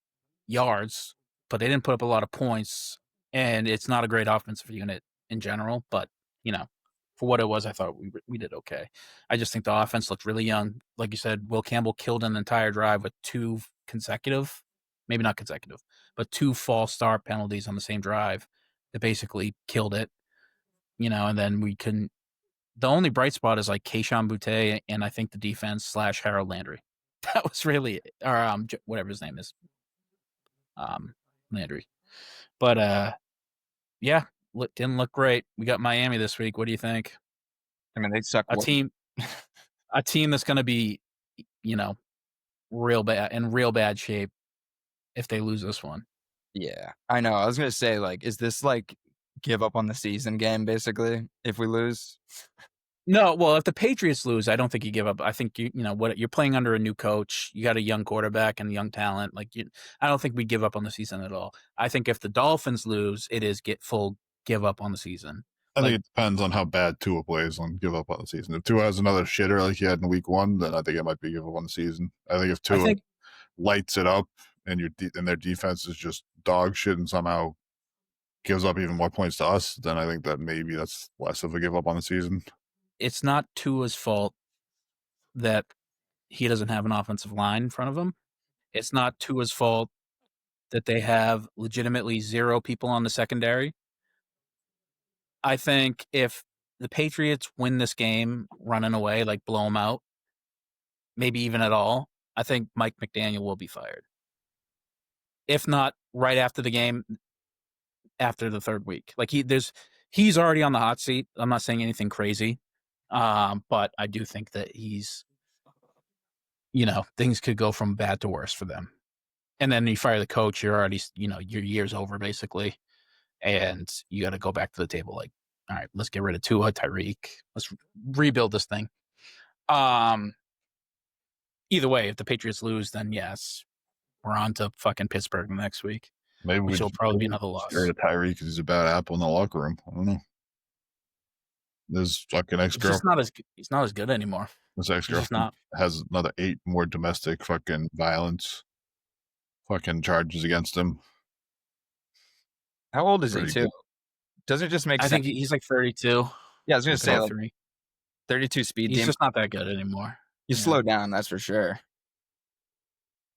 yards, but they didn't put up a lot of points. And it's not a great offensive unit in general, but for what it was, I thought we did okay. I just think the offense looked really young. Like you said, Will Campbell killed an entire drive with two false start penalties on the same drive that basically killed it. And then we couldn't. The only bright spot is like Keyshawn Boutte and I think the defense / Harold Landry. That was really or whatever his name is, Landry. But yeah. Didn't look great. We got Miami this week. What do you think? I mean, they suck. A team that's going to be, real bad shape if they lose this one. Yeah, I know. I was gonna say, like, is this like give up on the season game basically if we lose? No, well, if the Patriots lose, I don't think you give up. I think you're playing under a new coach. You got a young quarterback and young talent. I don't think we give up on the season at all. I think if the Dolphins lose, it is give up on the season. I think it depends on how bad Tua plays on give up on the season. If Tua has another shitter like he had in week 1, then I think it might be give up on the season. I think if Tua lights it up and their defense is just dog shit and somehow gives up even more points to us, then I think that maybe that's less of a give up on the season. It's not Tua's fault that he doesn't have an offensive line in front of him. It's not Tua's fault that they have legitimately 0 people on the secondary. I think if the Patriots win this game running away, like blow them out, maybe even at all, I think Mike McDaniel will be fired. If not right after the game, after the 3rd week. Like he's already on the hot seat. I'm not saying anything crazy. But I do think that he's, things could go from bad to worse for them. And then you fire the coach, you're already, your year's over basically. And you got to go back to the table like, all right, let's get rid of Tua, Tyreek. Let's rebuild this thing. Either way, if the Patriots lose, then yes, we're on to fucking Pittsburgh next week. Maybe which will probably be another loss. Scared of Tyreek because he's a bad apple in the locker room. I don't know. This fucking ex-girlfriend. He's not as good anymore. This ex-girlfriend has another 8 more domestic fucking violence fucking charges against him. How old is he too? Does it just make sense? I think he's like 32. Yeah, I was gonna say like 32 speed. He's just not that good anymore. You slow down, that's for sure.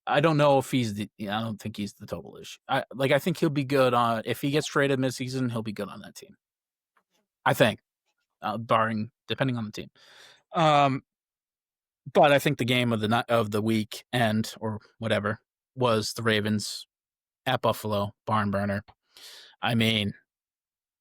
I don't know if I don't think he's the total issue. I think he'll be good on, if he gets traded midseason, he'll be good on that team. I think, depending on the team. But I think the game of the weekend or whatever was the Ravens at Buffalo, barn burner. I mean,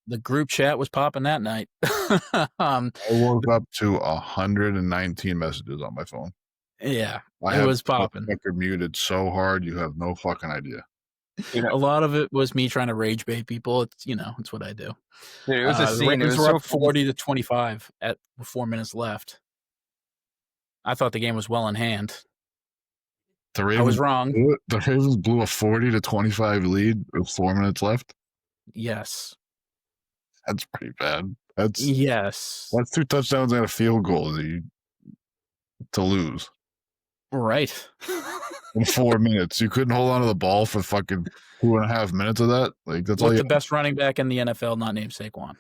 the group chat was popping that night. I woke up to 119 messages on my phone. Yeah, it was popping. Record muted so hard, you have no fucking idea. A lot of it was me trying to rage bait people. It's it's what I do. Dude, it was a scene. It was up 40-25 at 4 minutes left. I thought the game was well in hand. I was wrong. The Ravens blew a 40-25 lead with 4 minutes left. Yes, that's pretty bad. That's 2 touchdowns and a field goal to lose. Right. In 4 minutes. You couldn't hold on to the ball for fucking 2.5 minutes of that? Like that's all the best running back in the NFL, not named Saquon.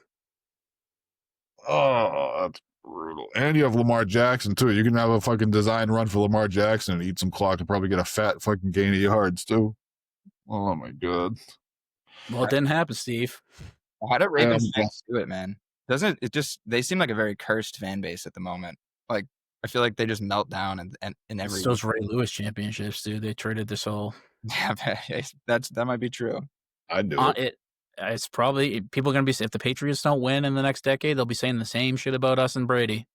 Oh, that's brutal. And you have Lamar Jackson too. You can have a fucking design run for Lamar Jackson and eat some clock and probably get a fat fucking gain of yards too. Oh my god. Well, it didn't happen, Steve. How do Ravens fans do it, man? Doesn't it just they seem like a very cursed fan base at the moment? Like I feel like they just melt down and in every It's those Ray Lewis championships, dude. They traded this whole. yeah, that might be true. I'd do it. It's probably people are gonna be if the Patriots don't win in the next decade, they'll be saying the same shit about us and Brady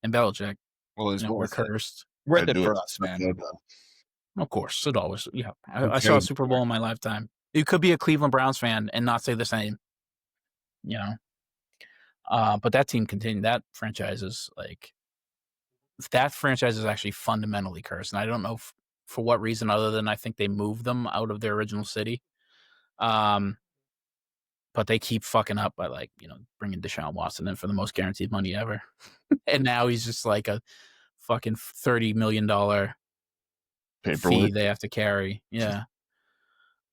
and Belichick. Well, it's we're worth it. cursed. Worth it for us, man. Of course, it always. Yeah, I saw a Super Bowl in my lifetime. You could be a Cleveland Browns fan and not say the same. You know, but that team continued. That franchise is actually fundamentally cursed, and I don't know for what reason other than I think they moved them out of their original city. But they keep fucking up by bringing Deshaun Watson in for the most guaranteed money ever, and now he's just like a fucking $30 million fee they have to carry. Yeah.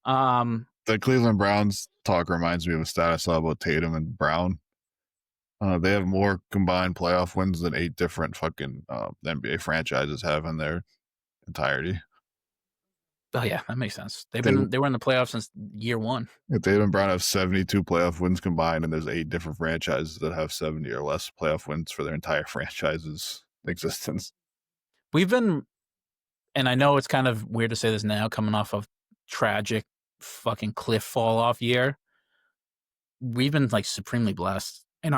The Cleveland Browns talk reminds me of a stat I saw about Tatum and Brown. They have more combined playoff wins than 8 different fucking NBA franchises have in their entirety. Oh yeah, that makes sense. They were in the playoffs since year one. Yeah, Tatum and Brown have 72 playoff wins combined, and there's 8 different franchises that have 70 or less playoff wins for their entire franchise's existence. We've been, and I know it's kind of weird to say this now, coming off of tragic fucking cliff fall off year. We've been supremely blessed in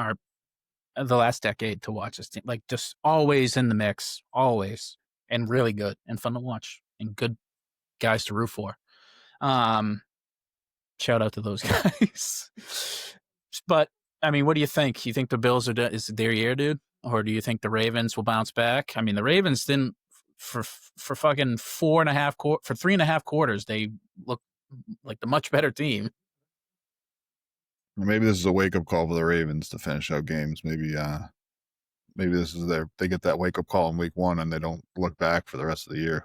the last decade to watch this team, just always in the mix, always, and really good and fun to watch and good guys to root for. Shout out to those guys. But I mean, what do you think? You think the Bills is their year, dude, or do you think the Ravens will bounce back? I mean, the Ravens didn't for fucking 3.5 quarters. They look like the much better team. Or maybe this is a wake up call for the Ravens to finish out games. Maybe this is they get that wake up call in week 1 and they don't look back for the rest of the year.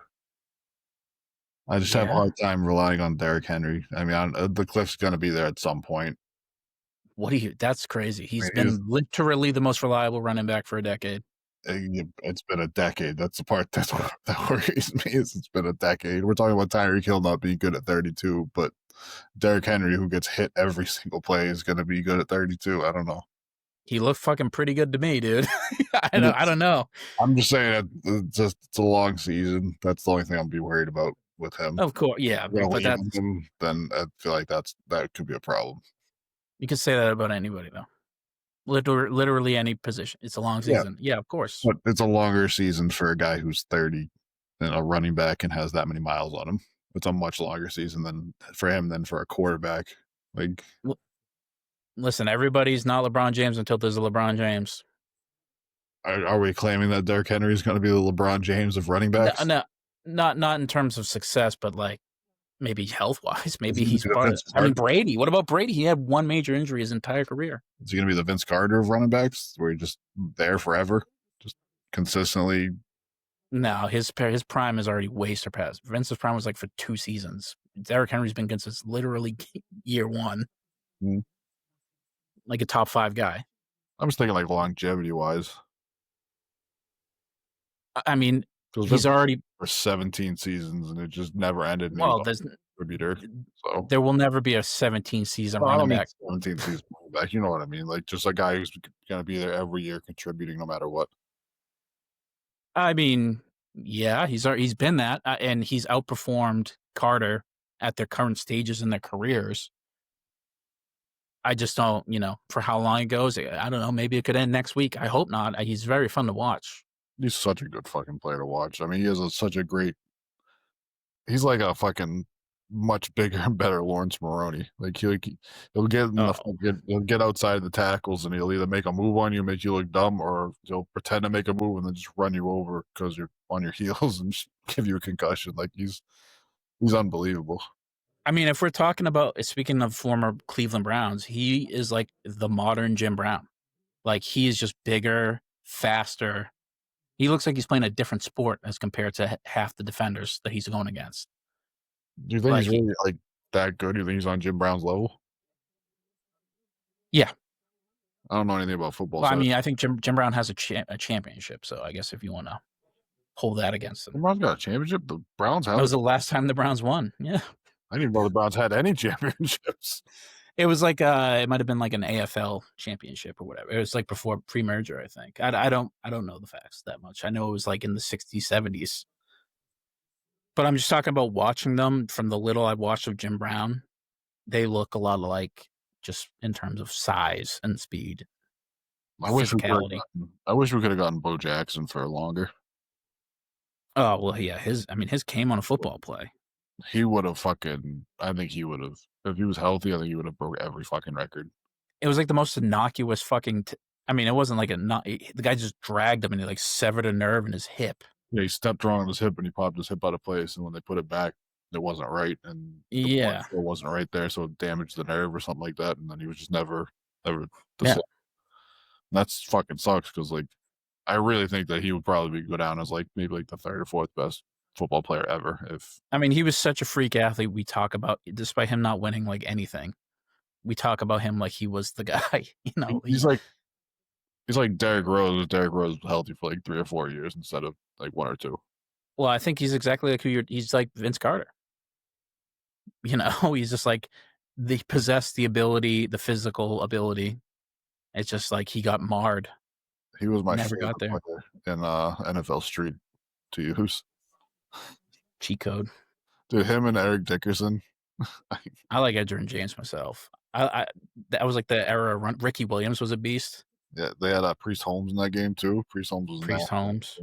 I just have a hard time relying on Derrick Henry. I mean, the cliff's going to be there at some point. That's crazy. He's been literally the most reliable running back for a decade. It's been a decade. That's the part that worries me is it's been a decade. We're talking about Tyreek Hill not being good at 32, but Derrick Henry, who gets hit every single play, is going to be good at 32. I don't know. He looked fucking pretty good to me, dude. I don't know. I'm just saying it's a long season. That's the only thing I'll be worried about with him. Of course, yeah. But then I feel like that could be a problem. You can say that about anybody, though. Literally any position. It's a long season. Yeah, of course. But it's a longer season for a guy who's 30 and a running back and has that many miles on him. It's a much longer season than for him than for a quarterback. Listen, everybody's not LeBron James until there's a LeBron James. Are we claiming that Derrick Henry is going to be the LeBron James of running backs? No, not in terms of success, but maybe health wise. Maybe he's part of it. I mean, Brady. What about Brady? He had one major injury his entire career. Is he going to be the Vince Carter of running backs, where he's just there forever, just consistently? No, his prime is already way surpassed. Vince's prime was for 2 seasons. Derrick Henry's been good since literally year 1. Mm-hmm. Like a top 5 guy. I'm just thinking longevity wise. I mean, he's already for 17 seasons and it just never ended. Well, there will never be a 17 season running back. 17 season running back. You know what I mean? Just a guy who's going to be there every year contributing no matter what. I mean, yeah, he's been that, and he's outperformed Carter at their current stages in their careers. I just don't, for how long it goes. I don't know. Maybe it could end next week. I hope not. He's very fun to watch. He's such a good fucking player to watch. I mean, he has such a great. He's like a fucking much bigger and better Lawrence Maroney. He'll get outside the tackles and he'll either make a move on you, make you look dumb, or he'll pretend to make a move and then just run you over because you're on your heels and just give you a concussion. He's unbelievable. I mean, if we're talking about, speaking of former Cleveland Browns, he is like the modern Jim Brown. He is just bigger, faster. He looks like he's playing a different sport as compared to half the defenders that he's going against. Do you think he's really that good? Do you think he's on Jim Brown's level? Yeah. I don't know anything about football. Well, I So mean, I think Jim Brown has a championship, so I guess if you want to hold that against the them. Browns got a championship. The Browns That have. was the last time the Browns won. Yeah. I didn't even know the Browns had any championships. It was like it might have been like an AFL championship or whatever. It was like before pre-merger, I think. I don't know the facts that much. I know it was like in the 60s, 70s. But I'm just talking about watching them from the little I watched of Jim Brown. They look a lot like just in terms of size and speed. I wish we physicality. could have gotten Bo Jackson for longer. Oh, well, yeah, his came on a football play. He would have I think he would have, if he was healthy, I think he would have broke every fucking record. It was like the most innocuous fucking, it wasn't like the guy just dragged him and he like severed a nerve in his hip. Yeah, he stepped wrong on his hip and he popped his hip out of place. And when they put it back, it wasn't right. And the blood flow wasn't right there. So it damaged the nerve or something like that. And then he was just never the same. That's fucking sucks because, like, I really think that he would probably go down as like maybe like the third or fourth best football player ever. He was such a freak athlete. We talk about, despite him not winning like anything, we talk about him like he was the guy. He's like Derrick Rose. Derrick Rose was healthy for like 3 or 4 years instead of like 1 or 2. Well, I think he's exactly like he's like Vince Carter. He's just like they possess the ability, the physical ability. It's just like he got marred. He was my Never favorite got there player in NFL Street to use. Cheat code. Dude, him and Eric Dickerson. I like Edgerrin James myself. That was like the era. Ricky Williams was a beast. Yeah, they had Priest Holmes in that game too. Priest Holmes was Priest Holmes.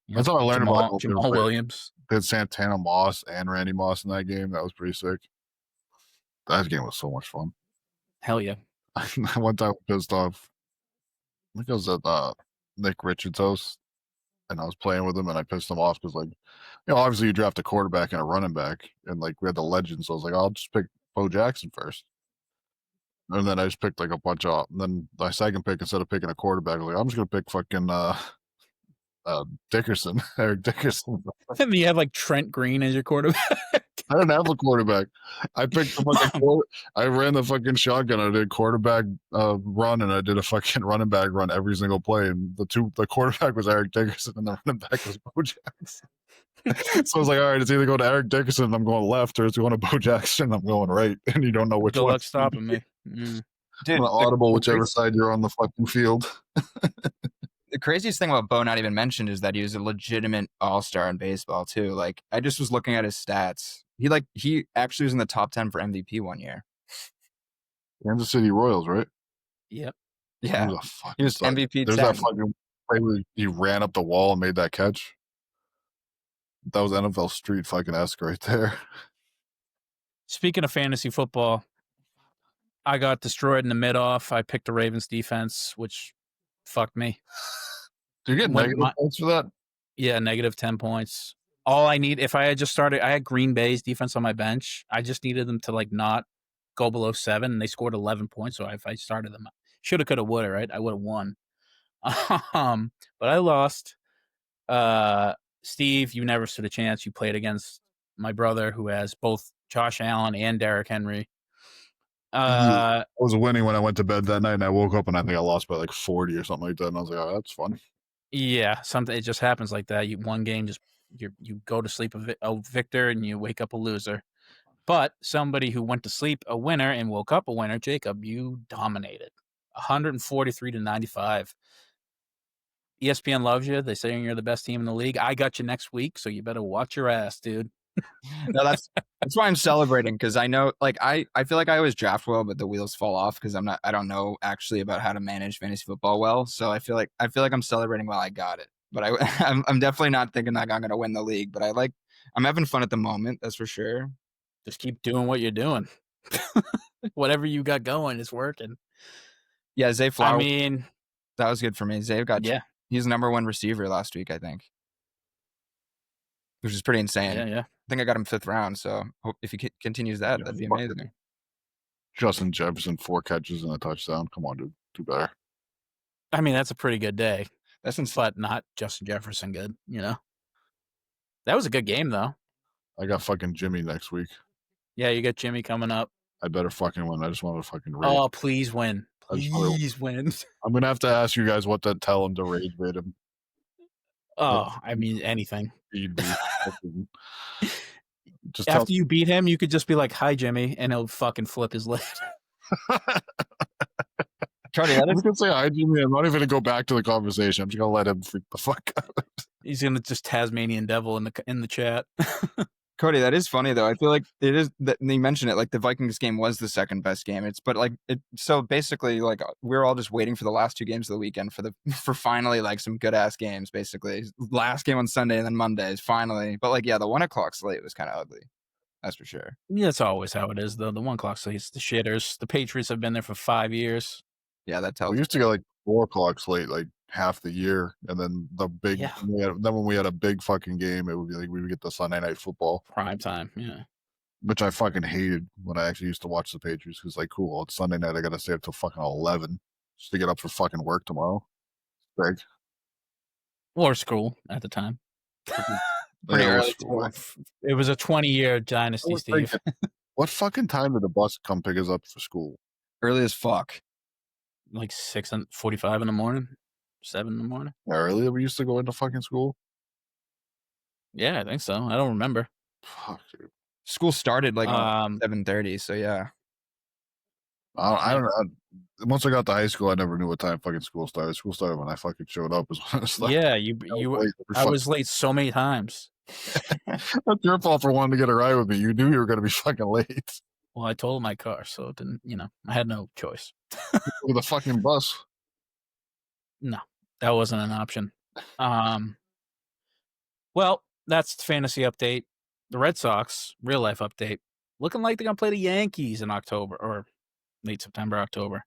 That's how I learned about Jamal Williams. They had Santana Moss and Randy Moss in that game. That was pretty sick. That game was so much fun. Hell yeah. One time I pissed off. I think I was at Nick Richards' house, and I was playing with him, and I pissed him off because, like, obviously you draft a quarterback and a running back, and like we had the legends, so I was like, I'll just pick Bo Jackson first. And then I just picked like a bunch of. And then my second pick, instead of picking a quarterback, I was like, I'm just gonna pick fucking Dickerson, Eric Dickerson. And you had like Trent Green as your quarterback. I didn't have a quarterback. I picked the fucking. I ran the fucking shotgun. I did quarterback run, and I did a fucking running back run every single play. And the quarterback was Eric Dickerson, and the running back was Bo Jackson. So I was like, all right, it's either go to Eric Dickerson and I'm going left, or it's going to Bo Jackson and I'm going right, and you don't know which one. Good luck stopping me. Dude, audible whichever side you're on the fucking field. The craziest thing about Bo not even mentioned is that he was a legitimate all-star in baseball too. Like, I just was looking at his stats. He actually was in the top 10 for MVP one year. Kansas City Royals, right? Yep. Yeah. He was MVP. There's 10. That fucking play where he ran up the wall and made that catch. That was NFL Street fucking esque right there. Speaking of fantasy football, I got destroyed in the mid-off. I picked the Ravens defense, which fucked me. Do you get negative points for that? Yeah, negative 10 points. All I need, if I had just started, I had Green Bay's defense on my bench. I just needed them to like not go below 7, and they scored 11 points. So if I started them, shoulda, coulda, woulda, right? I would have won. But I lost. Steve, you never stood a chance. You played against my brother, who has both Josh Allen and Derrick Henry. I was winning when I went to bed that night, and I woke up and I think I lost by like 40 or something like that. And I was like, oh, that's fun. Yeah, it just happens like that. One game, just you go to sleep a victor and you wake up a loser. But somebody who went to sleep a winner and woke up a winner, Jacob, you dominated, 143-95. ESPN loves you. They say you're the best team in the league. I got you next week, so you better watch your ass, dude. No, that's why I'm celebrating, because I know, like, I feel like I always draft well, but the wheels fall off because I don't know actually about how to manage fantasy football well. So I feel like I'm celebrating while I got it, but I'm definitely not thinking like I'm gonna win the league. But I'm having fun at the moment, that's for sure. Just keep doing what you're doing. Whatever you got going is working. Yeah, Zay Flowers. I mean, that was good for me. Zay got he's number 1 receiver last week, I think, which is pretty insane. Yeah. I think I got him 5th round, so if he continues that, that'd be amazing. Justin Jefferson, 4 catches and a touchdown. Come on, dude. Do better. I mean, that's a pretty good day. But not Justin Jefferson good, That was a good game, though. I got fucking Jimmy next week. Yeah, you got Jimmy coming up. I better fucking win. I just want to fucking read. Oh, please win. Please win. I'm gonna have to ask you guys what to tell him to rage bait him. Oh, I mean anything. He'd be just After you beat him, you could just be like, "Hi, Jimmy," and he'll fucking flip his lid. Cody, I'm just gonna say hi, Jimmy. I'm not even gonna go back to the conversation. I'm just gonna let him freak the fuck out. He's gonna just Tasmanian devil in the chat. Cody, that is funny though. I feel like it is that you mentioned it. Like the Vikings game was the second best game. So basically, like we're all just waiting for the last two games of the weekend for finally like some good ass games. Basically, last game on Sunday and then Mondays finally. But like the 1 o'clock slate was kind of ugly. That's for sure. Yeah, that's always how it is though. The 1 o'clock slate's the shitters. The Patriots have been there for 5 years. Yeah, that tells. We used to get like 4 o'clock slate like half the year, and then the big. Yeah. Then when we had a big fucking game, it would be like we would get the Sunday night football Prime time. Yeah. which I fucking hated when I actually used to watch the Patriots. Because like, cool, it's Sunday night. I got to stay up till fucking 11 just to get up for fucking work tomorrow. Greg, Or school at the time. Pretty Yeah, early. It was a 20-year dynasty, was like, Steve. what fucking time did the bus come pick us up for school? Early as fuck. Like 6:45 in the morning, 7 in the morning. How early we used to go into fucking school? Yeah, I think so. I don't remember. Fuck, dude. School started like 7:30. So yeah. I don't know. Once I got to high school, I never knew what time fucking school started. School started when I fucking showed up. Is when it started. Yeah, I was late so many times. That's your fault for wanting to get a ride with me. You knew you were going to be fucking late. Well, I totaled my car, so it didn't. I had no choice. With a fucking bus. No, that wasn't an option. Well, that's the fantasy update. The Red Sox real life update. Looking like they're gonna play the Yankees in October or late September, October.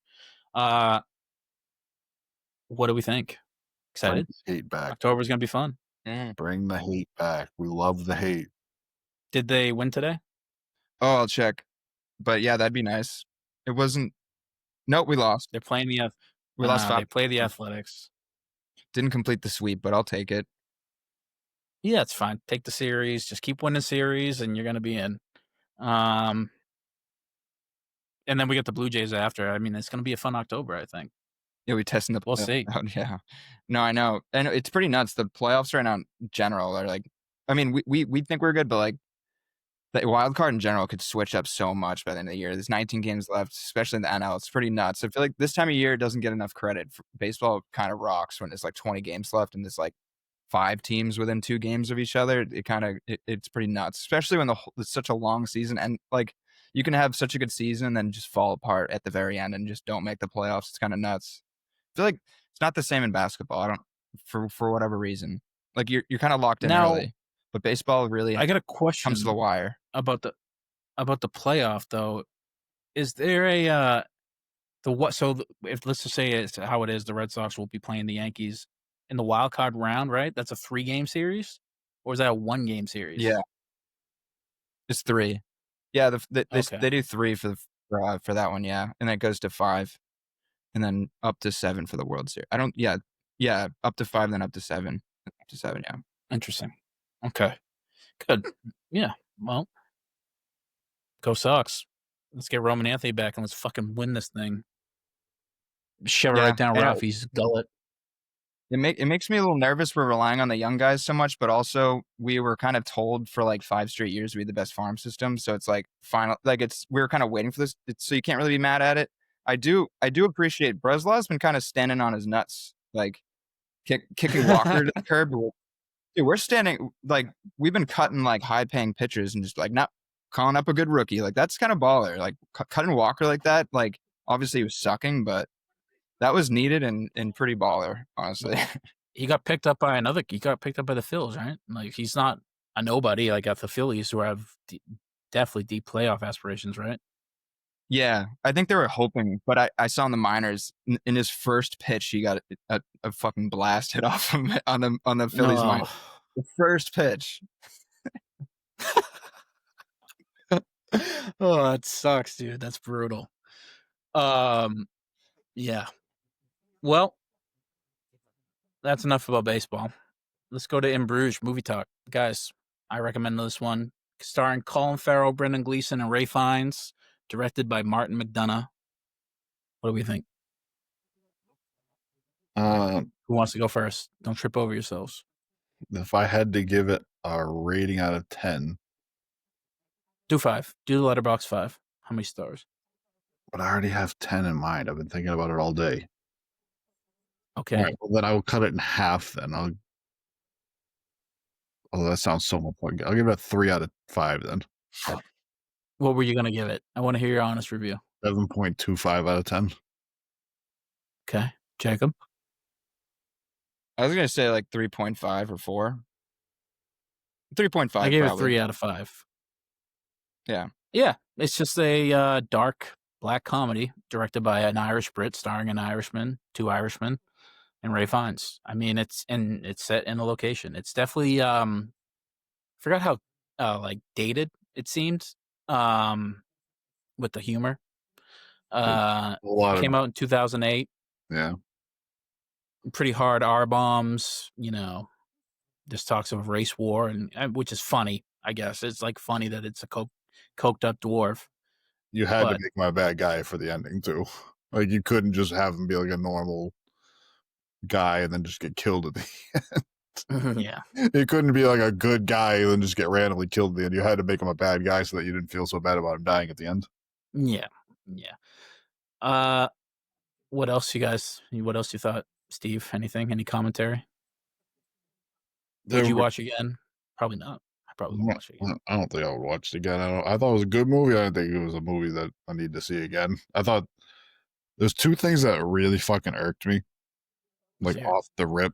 What do we think? Excited? Bring the hate back. October's gonna be fun. Bring the hate back. We love the hate. Did they win today? Oh, I'll check. But yeah, that'd be nice. It wasn't. Nope, we lost. They're playing the. We lost 5. They play the Athletics. Didn't complete the sweep, but I'll take it. Yeah, it's fine. Take the series. Just keep winning series, and you're gonna be in. And then we get the Blue Jays after. I mean, it's gonna be a fun October, I think. Yeah, we testing the. We'll see. Out. Yeah, no, I know, and it's pretty nuts. The playoffs right now, in general, are like. I mean, we think we're good, but like, the wild card in general could switch up so much by the end of the year. There's 19 games left, especially in the NL. It's pretty nuts. I feel like this time of year doesn't get enough credit. Baseball kind of rocks when there's like 20 games left and there's like 5 teams within 2 games of each other. It's pretty nuts, especially when it's such a long season, and like you can have such a good season and then just fall apart at the very end and just don't make the playoffs. It's kind of nuts. I feel like it's not the same in basketball. I don't for whatever reason. Like you're kind of locked in Now, early, but baseball really I got a question comes to the wire. about the playoff though. Is there a if let's just say it's how it is, the Red Sox will be playing the Yankees in the wild card round, right? That's a 3-game series, or is that a 1-game series? Yeah, it's 3. Yeah, Okay. they do 3 for that one. Yeah, and then it goes to 5, and then up to 7 for the World Series. Yeah, up to 5, then up to 7, up to 7. Yeah, Interesting. Okay, good. Yeah. Well, go Sox. Let's get Roman Anthony back and let's fucking win this thing. Shove it Yeah, right down and Ralphie's gullet. it makes me a little nervous. We're relying on the young guys so much, but also we were kind of told for like 5 straight years to be the best farm system. So it's like we were kind of waiting for this. So you can't really be mad at it. I do appreciate Breslau's been kind of standing on his nuts, like kicking Walker to the curb. Dude, we're standing like we've been cutting like high paying pitchers and just like not calling up a good rookie. Like that's kind of baller. Like cutting Walker like that. Like obviously he was sucking, but that was needed and pretty baller, honestly. He got picked up by the Phils, right? Like he's not a nobody like at the Phillies, who have definitely deep playoff aspirations, right? Yeah, I think they were hoping, but I saw in the minors in his first pitch he got a fucking blast hit off him on the Phillies No. mind. The first pitch. Oh, that sucks, dude. That's brutal. Yeah. Well, that's enough about baseball. Let's go to In Bruges movie talk, guys. I recommend this one, starring Colin Farrell, Brendan Gleeson, and Ray Fiennes, directed by Martin McDonough. What do we think? Who wants to go first? Don't trip over yourselves. If I had to give it a rating out of 10, Do 5. Do the letterbox 5. How many stars? but I already have 10 in mind. I've been thinking about it all day. Okay. All right, well, then I will cut it in half. Then oh, that sounds so much fun. I'll give it a 3 out of 5 then. What were you gonna give it? I want to hear your honest review. 7.25 out of 10. Okay, Jacob. I was gonna say like 3.5 or 4. 3.5. I gave probably. it 3 out of 5. Yeah. Yeah, it's just a dark black comedy directed by an Irish Brit, starring an Irishman, 2 Irishmen, and Ray Fiennes. I mean, it's set in a location. It's definitely forgot how like dated it seemed with the humor. A lot Came out in 2008. Yeah. Pretty hard R bombs. You know, there's talks of race war, and which is funny. I guess it's like funny that it's a coked up dwarf. You had to make him a bad guy for the ending too. Like you couldn't just have him be like a normal guy and then just get killed at the end. Yeah. It couldn't be like a good guy and then just get randomly killed at the end. You had to make him a bad guy so that you didn't feel so bad about him dying at the end. Yeah. Yeah. What else you thought, Steve? Anything? Any commentary? Would you watch again? Probably not. I probably would watch it again. I don't think I would watch it again. I thought it was a good movie. I didn't think it was a movie that I need to see again. I thought there's 2 things that really fucking irked me, like off the rip.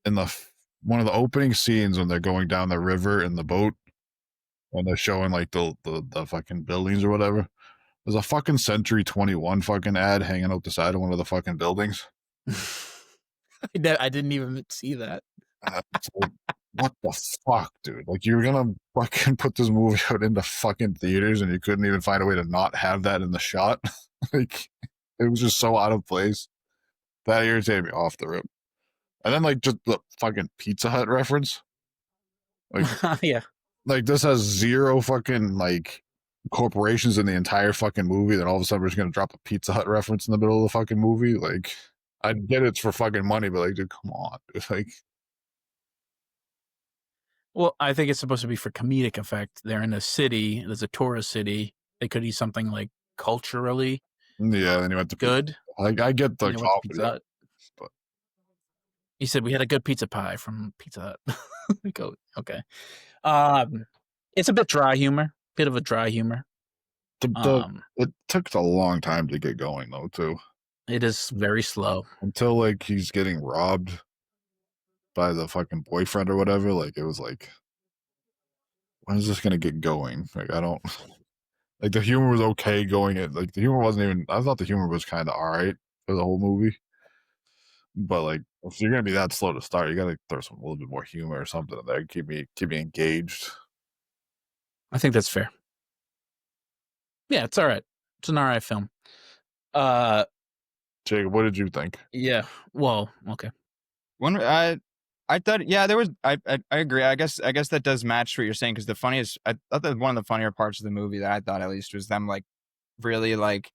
In one of the opening scenes when they're going down the river in the boat, when they're showing like the fucking buildings or whatever, there's a fucking Century 21 fucking ad hanging out the side of one of the fucking buildings. I didn't even see that. Like, what the fuck, dude? Like, you're gonna fucking put this movie out into fucking theaters and you couldn't even find a way to not have that in the shot? Like, it was just so out of place. That irritated me off the rip. And then, like, just the fucking Pizza Hut reference. Like, yeah. Like, this has 0 fucking, like, corporations in the entire fucking movie. Then all of a sudden we're just gonna drop a Pizza Hut reference in the middle of the fucking movie. Like, I get it's for fucking money, but, like, dude, come on. Dude. Like, well, I think it's supposed to be for comedic effect. They're in a city. There's a tourist city. They could eat something like culturally. Yeah, then you went to good. I get the Pizza Hut. But he said we had a good pizza pie from Pizza Hut. Okay. It's a bit dry humor. Bit of a dry humor. It took a long time to get going though, too. It is very slow. Until like he's getting robbed by the fucking boyfriend or whatever. Like it was like, when is this gonna get going? Like I don't like the humor was okay going at like the humor wasn't even I thought the humor was kinda alright for the whole movie. But like if you're gonna be that slow to start, you gotta throw a little bit more humor or something in there. Keep me engaged. I think that's fair. Yeah, it's all right. It's an all right film. Jacob, what did you think? Yeah. Well, okay. I thought, yeah, there was. I agree. I guess that does match what you're saying because the funniest. I thought that one of the funnier parts of the movie that I thought at least was them like really like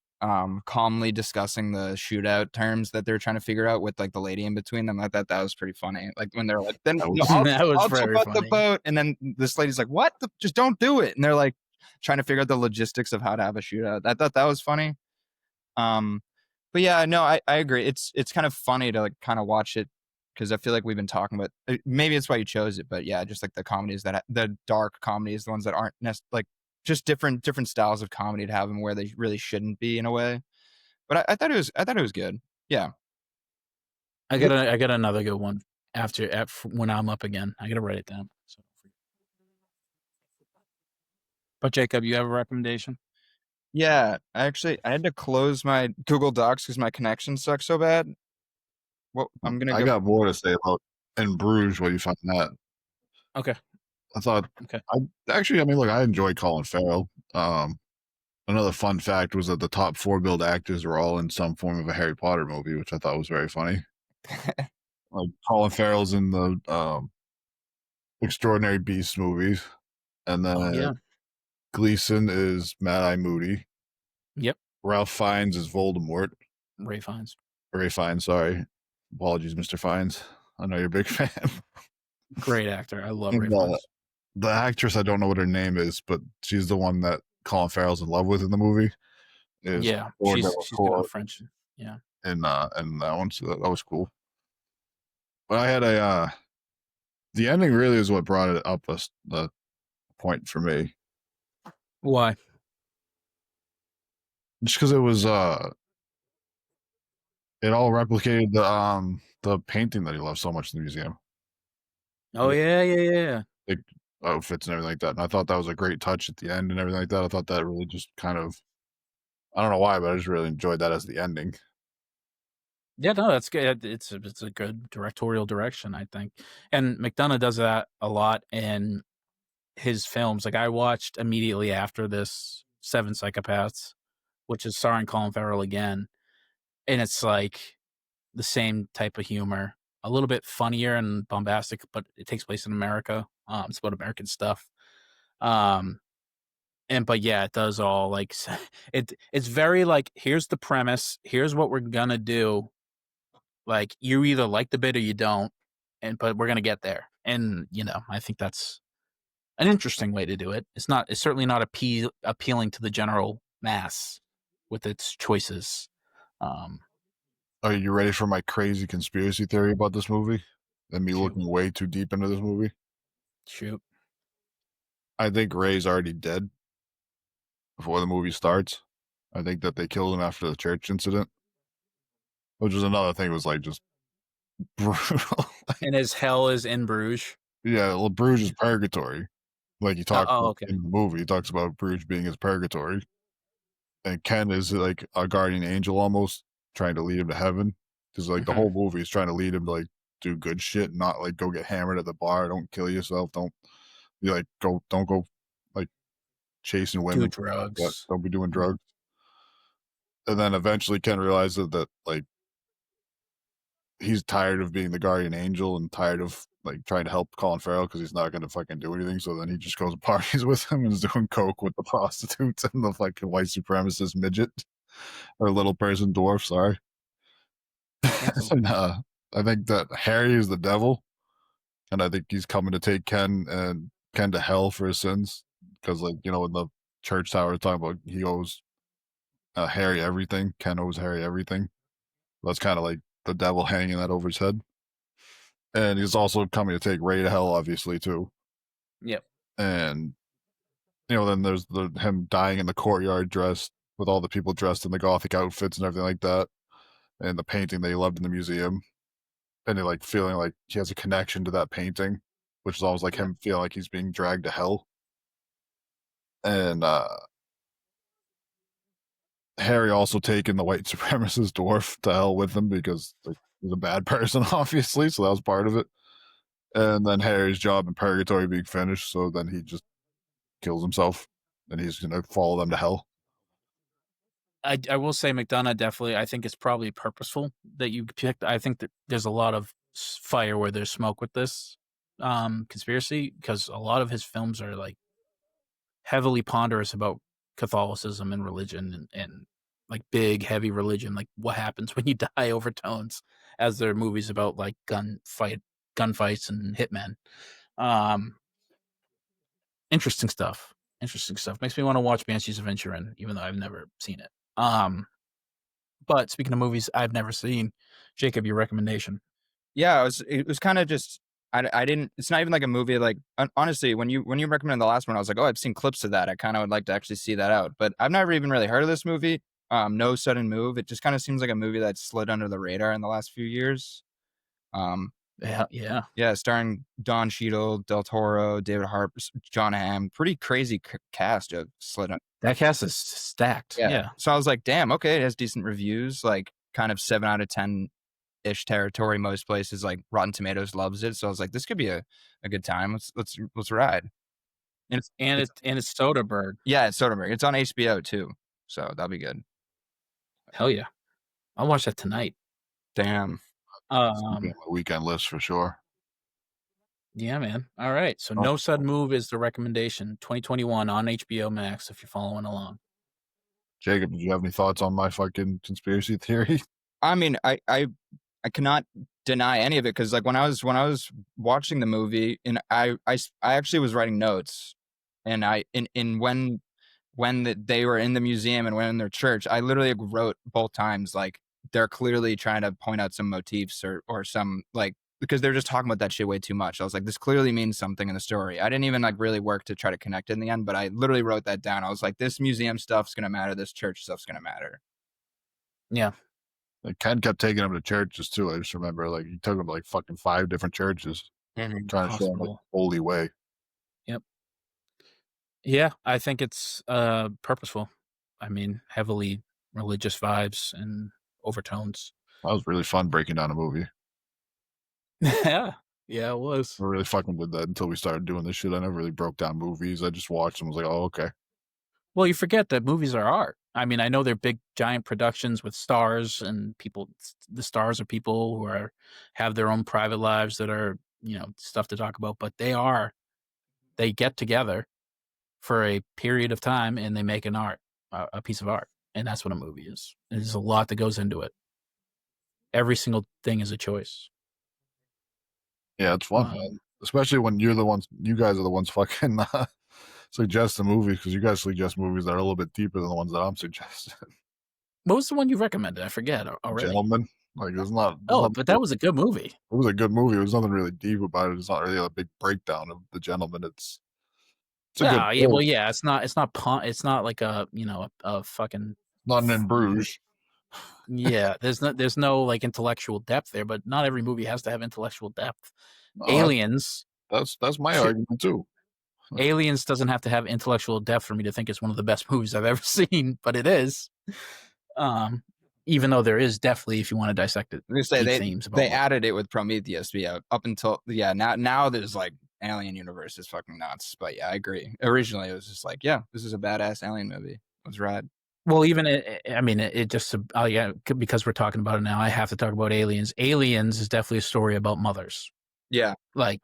calmly discussing the shootout terms that they're trying to figure out with like the lady in between them. I thought that was pretty funny. Like when they're like, then I'll jump out the boat, and then this lady's like, "What? Just don't do it." And they're like trying to figure out the logistics of how to have a shootout. I thought that was funny. But yeah, no, I agree. It's kind of funny to like kind of watch it because I feel like we've been talking about. Maybe it's why you chose it, but yeah, just like the comedies the dark comedies, the ones that aren't like just different styles of comedy to have them where they really shouldn't be in a way. But I thought it was good. Yeah, I got another good one after when I'm up again. I gotta write it down. So. But Jacob, you have a recommendation? Yeah, I had to close my Google Docs because my connection sucks so bad. Well, I got more to say about In Bruges when you find that. Okay. I thought. Okay. I enjoyed Colin Farrell. Another fun fact was that the top 4 billed actors were all in some form of a Harry Potter movie, which I thought was very funny. Like Colin Farrell's in the Extraordinary Beasts movies, and then Gleason is Mad Eye Moody. Yep. Ralph Fiennes is Voldemort. Ray Fiennes, sorry. Apologies, Mr. Fiennes. I know you're a big fan. Great actor. I love And, Ray Fiennes. the actress, I don't know what her name is, but she's the one that Colin Farrell's in love with in the movie. Is Yeah, Lord she's good in Delacour French. Yeah. in that one, so that was cool. But I had the ending really is what brought it up the point for me. Why? Just because it was it all replicated the painting that he loved so much in the museum. Oh yeah. Like outfits and everything like that. And I thought that was a great touch at the end and everything like that. I thought that really just kind of, I don't know why, but I just really enjoyed that as the ending. Yeah, no, that's good. It's a good directorial direction, I think. And McDonough does that a lot in his films. Like I watched immediately after this Seven Psychopaths, which is starring Colin Farrell again, and it's like the same type of humor, a little bit funnier and bombastic, but it takes place in America. It's about American stuff. But yeah, it does all like it's very like, here's the premise, here's what we're gonna do. Like you either like the bit or you don't, but we're gonna get there. And I think that's an interesting way to do it. It's certainly not appealing to the general mass with its choices. Are you ready for my crazy conspiracy theory about this movie? And me Shoot. looking way too deep into this movie? Shoot. I think Ray's already dead before the movie starts. I think that they killed him after the church incident, which was another thing. Was like just brutal. And his hell is in Bruges. Yeah, well, Bruges is purgatory. Like he talks Okay. in the movie, he talks about Bruges being his purgatory. And Ken is like a guardian angel almost, trying to lead him to heaven. Because like the whole movie is trying to lead him to like do good shit, not like go get hammered at the bar, don't kill yourself, don't be like don't go like chasing women, Do drugs. don't be doing drugs. And then eventually Ken realizes that like he's tired of being the guardian angel and tired of like trying to help Colin Farrell because he's not going to fucking do anything. So then he just goes to parties with him and is doing coke with the prostitutes and the fucking white supremacist midget or little person dwarf. Sorry. And I think that Harry is the devil, and I think he's coming to take Ken to hell for his sins because, like, in the church tower talking about he owes Harry everything. Ken owes Harry everything. That's kind of like the devil hanging that over his head. And he's also coming to take Ray to hell, obviously, too. Yep. And then there's him dying in the courtyard dressed with all the people dressed in the gothic outfits and everything like that, and the painting that he loved in the museum, and he like feeling like he has a connection to that painting, which is almost like him feeling like he's being dragged to hell. And Harry also taking the white supremacist dwarf to hell with him because like he's a bad person, obviously, so that was part of it. And then Harry's job in purgatory being finished, so then he just kills himself, and he's gonna follow them to hell. I will say McDonough definitely, I think it's probably purposeful that you picked. I think that there's a lot of fire where there's smoke with this conspiracy, because a lot of his films are like heavily ponderous about Catholicism and religion and like big, heavy religion, like what happens when you die overtones, as there are movies about like gunfights and hitmen. Interesting stuff. Makes me want to watch Banshees of Inisherin, even though I've never seen it. But speaking of movies I've never seen, Jacob, your recommendation? Yeah, it was kind of just I didn't. It's not even like a movie. Like honestly, when you recommended the last one, I was like, oh, I've seen clips of that. I kind of would like to actually see that out. But I've never even really heard of this movie. No Sudden Move. It just kind of seems like a movie that slid under the radar in the last few years. Yeah. Starring Don Cheadle, Del Toro, David Harbour, John Hamm. Pretty crazy cast of slid under. That cast is stacked. Yeah. So I was like, damn, okay, it has decent reviews, like kind of 7 out of 10 ish territory. Most places, like Rotten Tomatoes loves it. So I was like, this could be a good time. Let's ride. And it's Soderbergh. Yeah, it's Soderbergh. It's on HBO too, so that'll be good. Hell yeah, I'll watch that tonight. Damn. It's gonna be on my weekend list for sure. Yeah, man. All right. So No Sudden Move is the recommendation. 2021 on HBO Max, if you're following along. Jacob, did you have any thoughts on my fucking conspiracy theory? I mean, I cannot deny any of it, because like when I was watching the movie, and I actually was writing notes, and they were in the museum and when in their church, I literally wrote both times like they're clearly trying to point out some motifs or some like, because they're just talking about that shit way too much. I was like, this clearly means something in the story. I didn't even like really work to try to connect it in the end, but I literally wrote that down. I was like, this museum stuff's gonna matter. This church stuff's gonna matter. Yeah. Like Ken kept taking him to churches too. I just remember like he took him to like fucking 5 different churches, trying to show him like Possible. holy way. Yep. Yeah, I think it's purposeful. I mean, heavily religious vibes and overtones. That was really fun breaking down a movie. Yeah, it was. I really fucking did that until we started doing this shit. I never really broke down movies. I just watched them. I was like, oh, okay. Well, you forget that movies are art. I mean, I know they're big, giant productions with stars and people. The stars are people who have their own private lives that are, stuff to talk about. But they get together for a period of time and they make an art, a piece of art, and that's what a movie is. There's a lot that goes into it. Every single thing is a choice. Yeah, it's fun, man. Especially when you guys are the ones fucking suggest the movies, because you guys suggest movies that are a little bit deeper than the ones that I'm suggesting. What was the one you recommended? I forget already. Gentlemen, like it's not. But that was a good movie. It was a good movie. There's nothing really deep about it. It's not really a big breakdown of The Gentleman. It's a good. Yeah, well, yeah. It's not like a a fucking. Not an In Bruges. Yeah, there's no like intellectual depth there, but not every movie has to have intellectual depth. No, Aliens. That's my argument too. Aliens doesn't have to have intellectual depth for me to think it's one of the best movies I've ever seen, but it is. Even though there is definitely, if you want to dissect it, they added it with Prometheus. Yeah, up until now there's like Alien Universe is fucking nuts. But yeah, I agree. Originally, it was just like, yeah, this is a badass alien movie. It was rad. Well, even it just because we're talking about it now, I have to talk about Aliens. Aliens is definitely a story about mothers. Yeah, like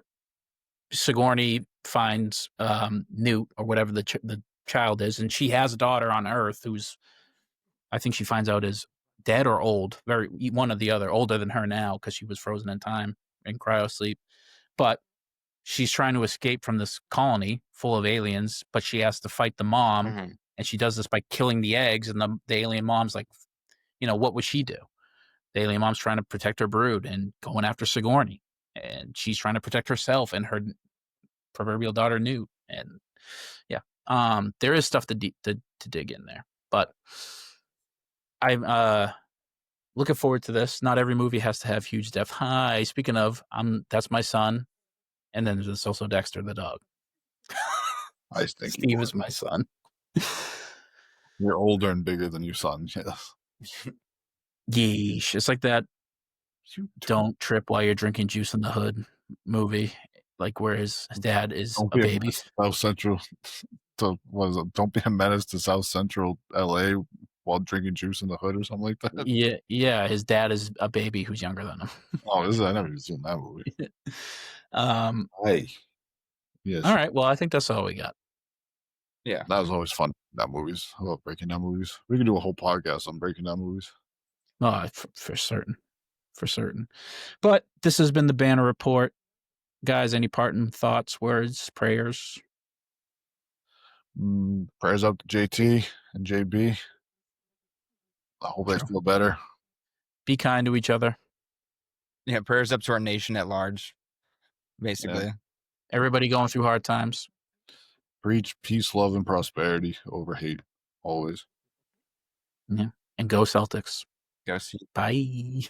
Sigourney finds Newt or whatever the child is, and she has a daughter on Earth who's, I think she finds out is dead or old, one or the other, older than her now because she was frozen in time in cryosleep. But she's trying to escape from this colony full of aliens, but she has to fight the mom, and she does this by killing the eggs. And the alien mom's like, what would she do? The alien mom's trying to protect her brood and going after Sigourney, and she's trying to protect herself and her proverbial daughter Newt. And yeah, there is stuff to dig in there, but I'm looking forward to this. Not every movie has to have huge depth. Hi, speaking of, that's my son, and then there's also Dexter the dog. I think Steve is my son. You're older and bigger than your son. Yes. Yeesh. It's like that Don't Trip While You're Drinking Juice in the Hood movie, like where his dad is a baby. South Central Don't Be a Menace to South Central LA while drinking juice in the hood or something like that. Yeah. His dad is a baby who's younger than him. Oh, I never even seen that movie. Hey. Yes. All right. Well, I think that's all we got. Yeah, that was always fun. That movies. I love breaking down movies. We can do a whole podcast on breaking down movies. Oh, for certain. But this has been the Banner Report. Guys, any parting thoughts, words, prayers? Prayers up to JT and JB. I hope they feel better. Be kind to each other. Yeah, prayers up to our nation at large, basically. Yeah. Everybody going through hard times. Preach peace, love, and prosperity over hate, always. Yeah, and go Celtics. Go see. Bye.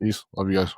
Peace. Love you guys.